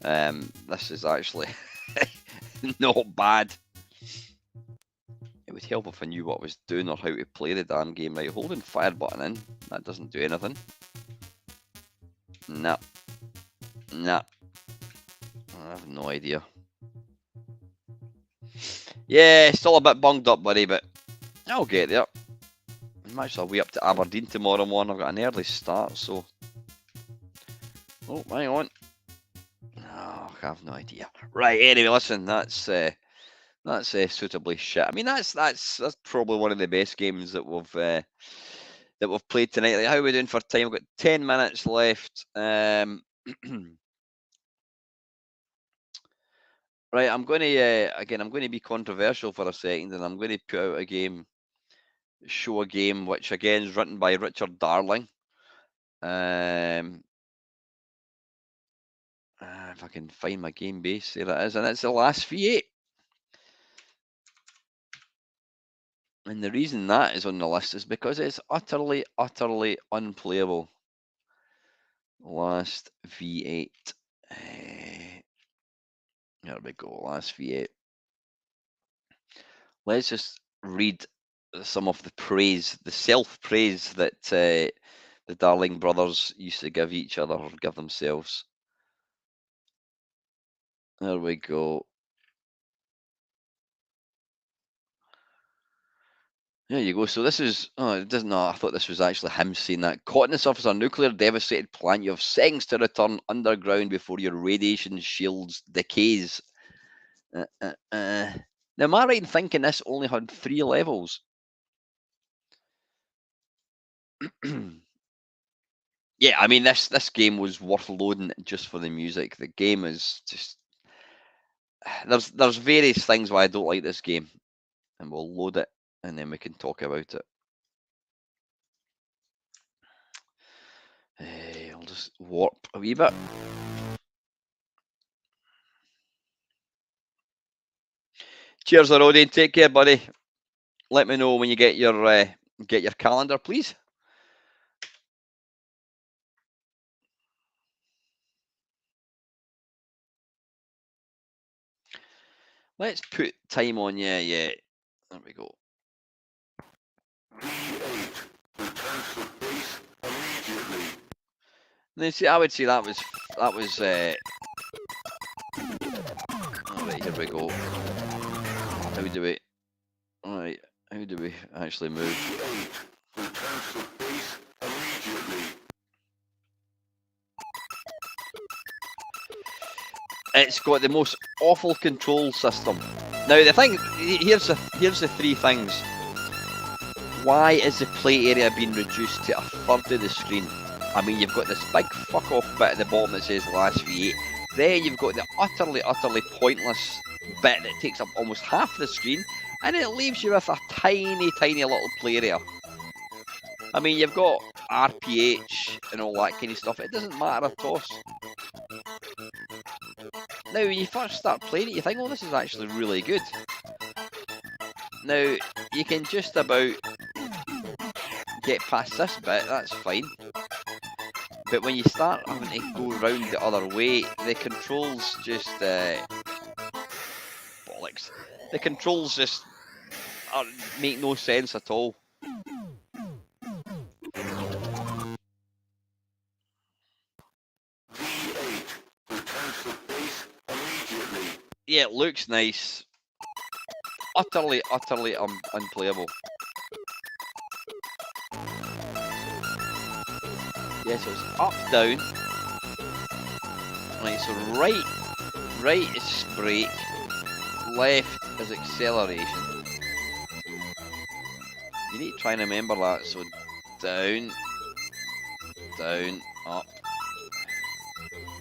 this is actually not bad. It would help if I knew what I was doing or how to play the damn game. Right, holding fire button in, that doesn't do anything. Nah. Nah. I have no idea. Yeah, still a bit bunged up, buddy, but I'll get there. I'm actually way up to Aberdeen tomorrow morning. I've got an early start, so... Oh, hang on. Oh, I have no idea. Right, anyway, listen, that's suitably shit. I mean, that's probably one of the best games that we've played tonight. Like, how are we doing for time? We've got 10 minutes left. Right, I'm going to be controversial for a second, and I'm going to put out a game, show a game, which again is written by Richard Darling. If I can find my game base, there it is, and it's the last V8. And the reason that is on the list is because it's utterly, utterly unplayable. Last V8. There we go, last V8. Let's just read some of the praise, the self-praise that the Darling brothers used to give each other or give themselves. There we go. There you go. So this is, oh, it doesn't know. I thought this was actually him saying that. Caught in the surface of a nuclear devastated plant, you have seconds to return underground before your radiation shields decays. Now, am I right in thinking this only had 3 levels? Yeah, I mean, this game was worth loading just for the music. The game is just... There's various things why I don't like this game. And we'll load it, and then we can talk about it. I'll just warp a wee bit. Cheers, Roddy. Take care, buddy. Let me know when you get your calendar, please. Let's put time on. Yeah. There we go. V8 returns to base immediately. Then see, I would say that was. All right, here we go. How do we? All right, how do we actually move? V8 returns to base immediately. It's got the most awful control system. Now the thing, here's the 3 things. Why is the play area being reduced to a third of the screen? I mean, you've got this big fuck off bit at the bottom that says last V8. Then you've got the utterly pointless bit that takes up almost half the screen, and it leaves you with a tiny little play area. I mean, you've got RPH and all that kind of stuff. It doesn't matter at all. Now, when you first start playing it, you think, oh, this is actually really good. Now, you can just about get past this bit, that's fine. But when you start having to go round the other way, the controls just... bollocks. The controls just make no sense at all. V8 returns to base immediately. Yeah, it looks nice. Utterly unplayable. Yeah, so it's up, down. Right, so right is brake, left is acceleration. You need to try and remember that. So down, down, up,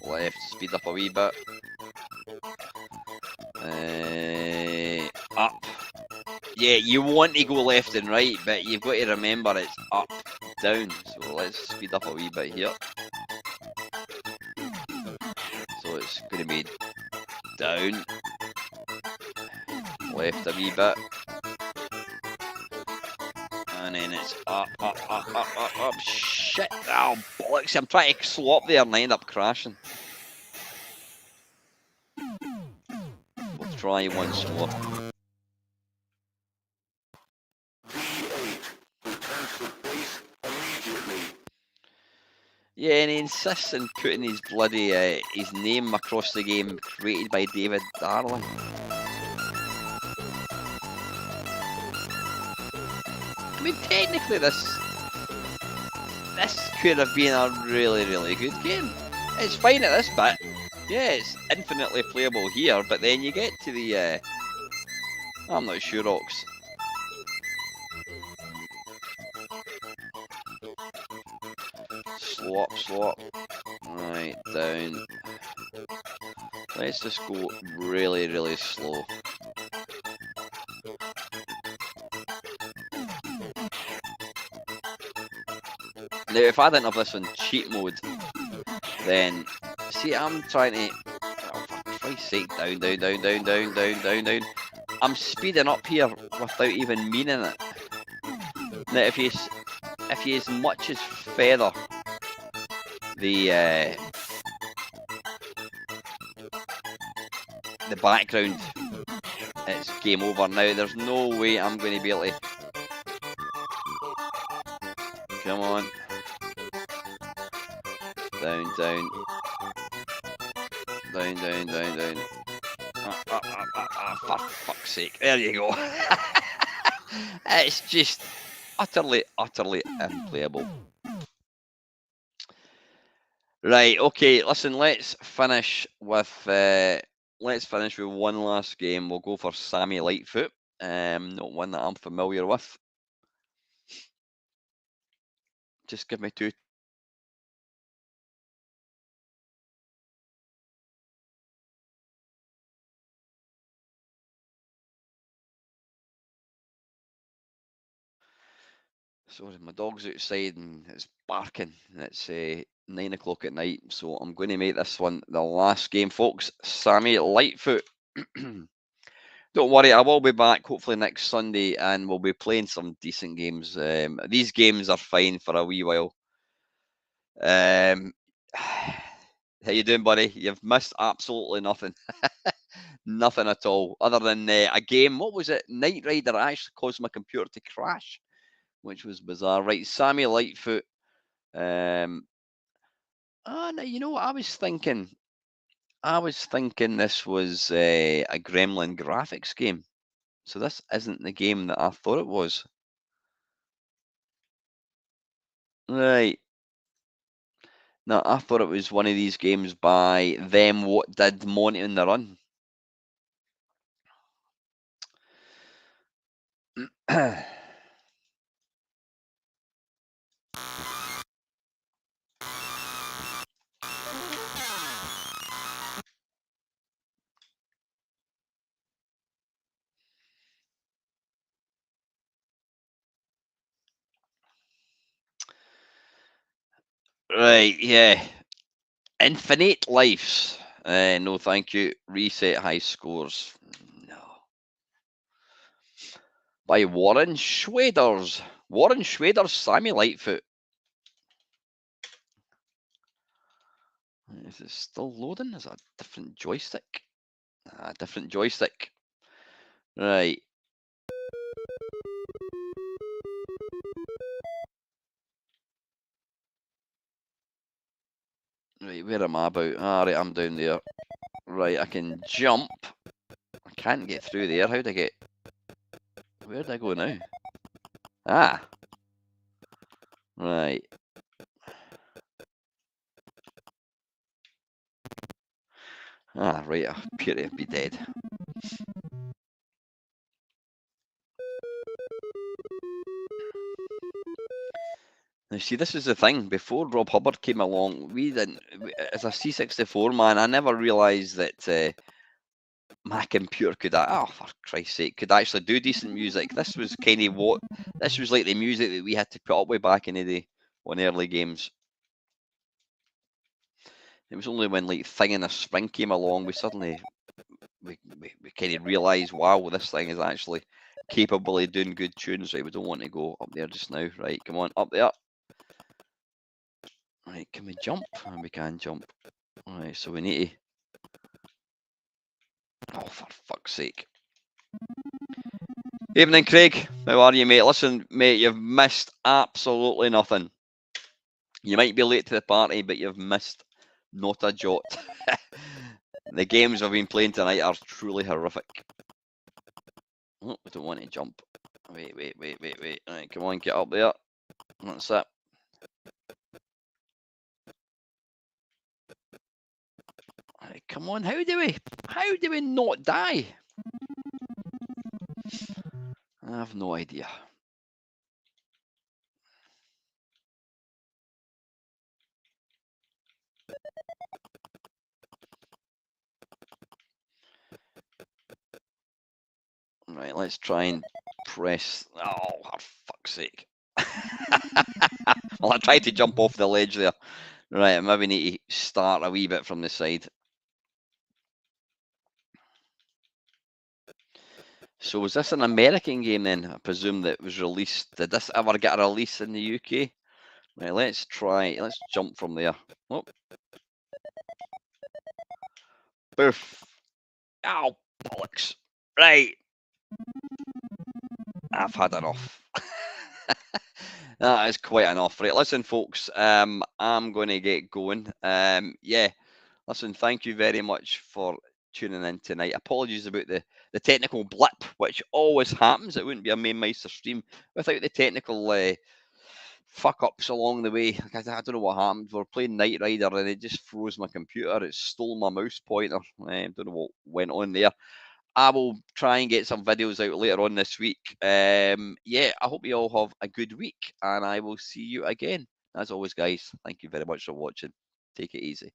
left, speed up a wee bit. Up. Yeah, you want to go left and right, but you've got to remember it's up, down. So let's speed up a wee bit here. So it's going to be down, left a wee bit, and then it's up, up, up, up, up, up. Shit! Oh, bollocks! I'm trying to slow up there and I end up crashing. We'll try once more. Yeah, and he insists on putting his bloody his name across the game created by David Darling. I mean, technically, this could have been a really, really good game. It's fine at this bit. Yeah, it's infinitely playable here, but then you get to the I'm not sure, Ox. Slow up, slow up. Right, down. Let's just go really, really slow. Now, if I didn't have this on cheat mode, then see, I'm trying to. Oh, for Christ's sake, down, down, down, down, down, down, down, down. I'm speeding up here without even meaning it. Now, if you as much as feather the background, it's game over now. There's no way I'm going to be able to. Come on. Down, down. Down, down, down, down. For fuck's sake. There you go. It's just utterly, utterly unplayable. Right, okay, listen, let's finish with one last game. We'll go for Sammy Lightfoot. Not one that I'm familiar with. Just give me two. Sorry, my dog's outside and it's barking. And it's 9 o'clock at night, so I'm going to make this one the last game, folks. Sammy Lightfoot. Don't worry, I will be back hopefully next Sunday, and we'll be playing some decent games. These games are fine for a wee while. How you doing, buddy? You've missed absolutely nothing. Nothing at all, other than a game. What was it? Knight Rider actually caused my computer to crash, which was bizarre. Right, Sammy Lightfoot. No, you know what I was thinking? I was thinking this was a Gremlin graphics game. So this isn't the game that I thought it was. Right. No, I thought it was one of these games by them what did Monty on the Run. Right, yeah. Infinite Lives. No, thank you. Reset high scores. No. By Warren Schwaders. Warren Schwaders, Sammy Lightfoot. Is it still loading? Is that a different joystick? Different joystick. Right. Right, where am I about? Right, I'm down there. Right, I can jump. I can't get through there. How'd I get? Where'd I go now? Ah. Right. Ah, right, I appear to be dead. Now, see, this is the thing. Before Rob Hubbard came along, as a C64 man, I never realised that my computer could, oh, for Christ's sake, could actually do decent music. This was kind of this was like the music that we had to put up with back in the day on early games. It was only when like Thing in the Spring came along, we suddenly we kind of realised, wow, this thing is actually capable of doing good tunes. Right, we don't want to go up there just now. Right, come on, up there. Right, can we jump? And we can jump. All right, so we need to. Oh, for fuck's sake. Evening, Craig. How are you, mate? Listen, mate, you've missed absolutely nothing. You might be late to the party, but you've missed not a jot. The games I've been playing tonight are truly horrific. Oh, we don't want to jump. Wait. All right, come on, get up there. That's it. All right, come on, how do we not die? I have no idea. Right, let's try and press. Oh, for fuck's sake. Well, I tried to jump off the ledge there. Right, I maybe need to start a wee bit from the side. So was this an American game then? I presume that was released. Did this ever get a release in the UK? Right, let's jump from there. Oh. Boof. Ow, bollocks. Right. I've had enough. That is quite enough. Right, listen, folks, I'm going to get going. Yeah, listen, thank you very much for tuning in tonight. Apologies about the technical blip, which always happens. It wouldn't be a Mamemeister stream without the technical fuck ups along the way. I don't know what happened. We were playing Knight Rider and it just froze my computer. It stole my mouse pointer. I don't know what went on there. I will try and get some videos out later on this week. Yeah, I hope you all have a good week and I will see you again. As always, guys, thank you very much for watching. Take it easy.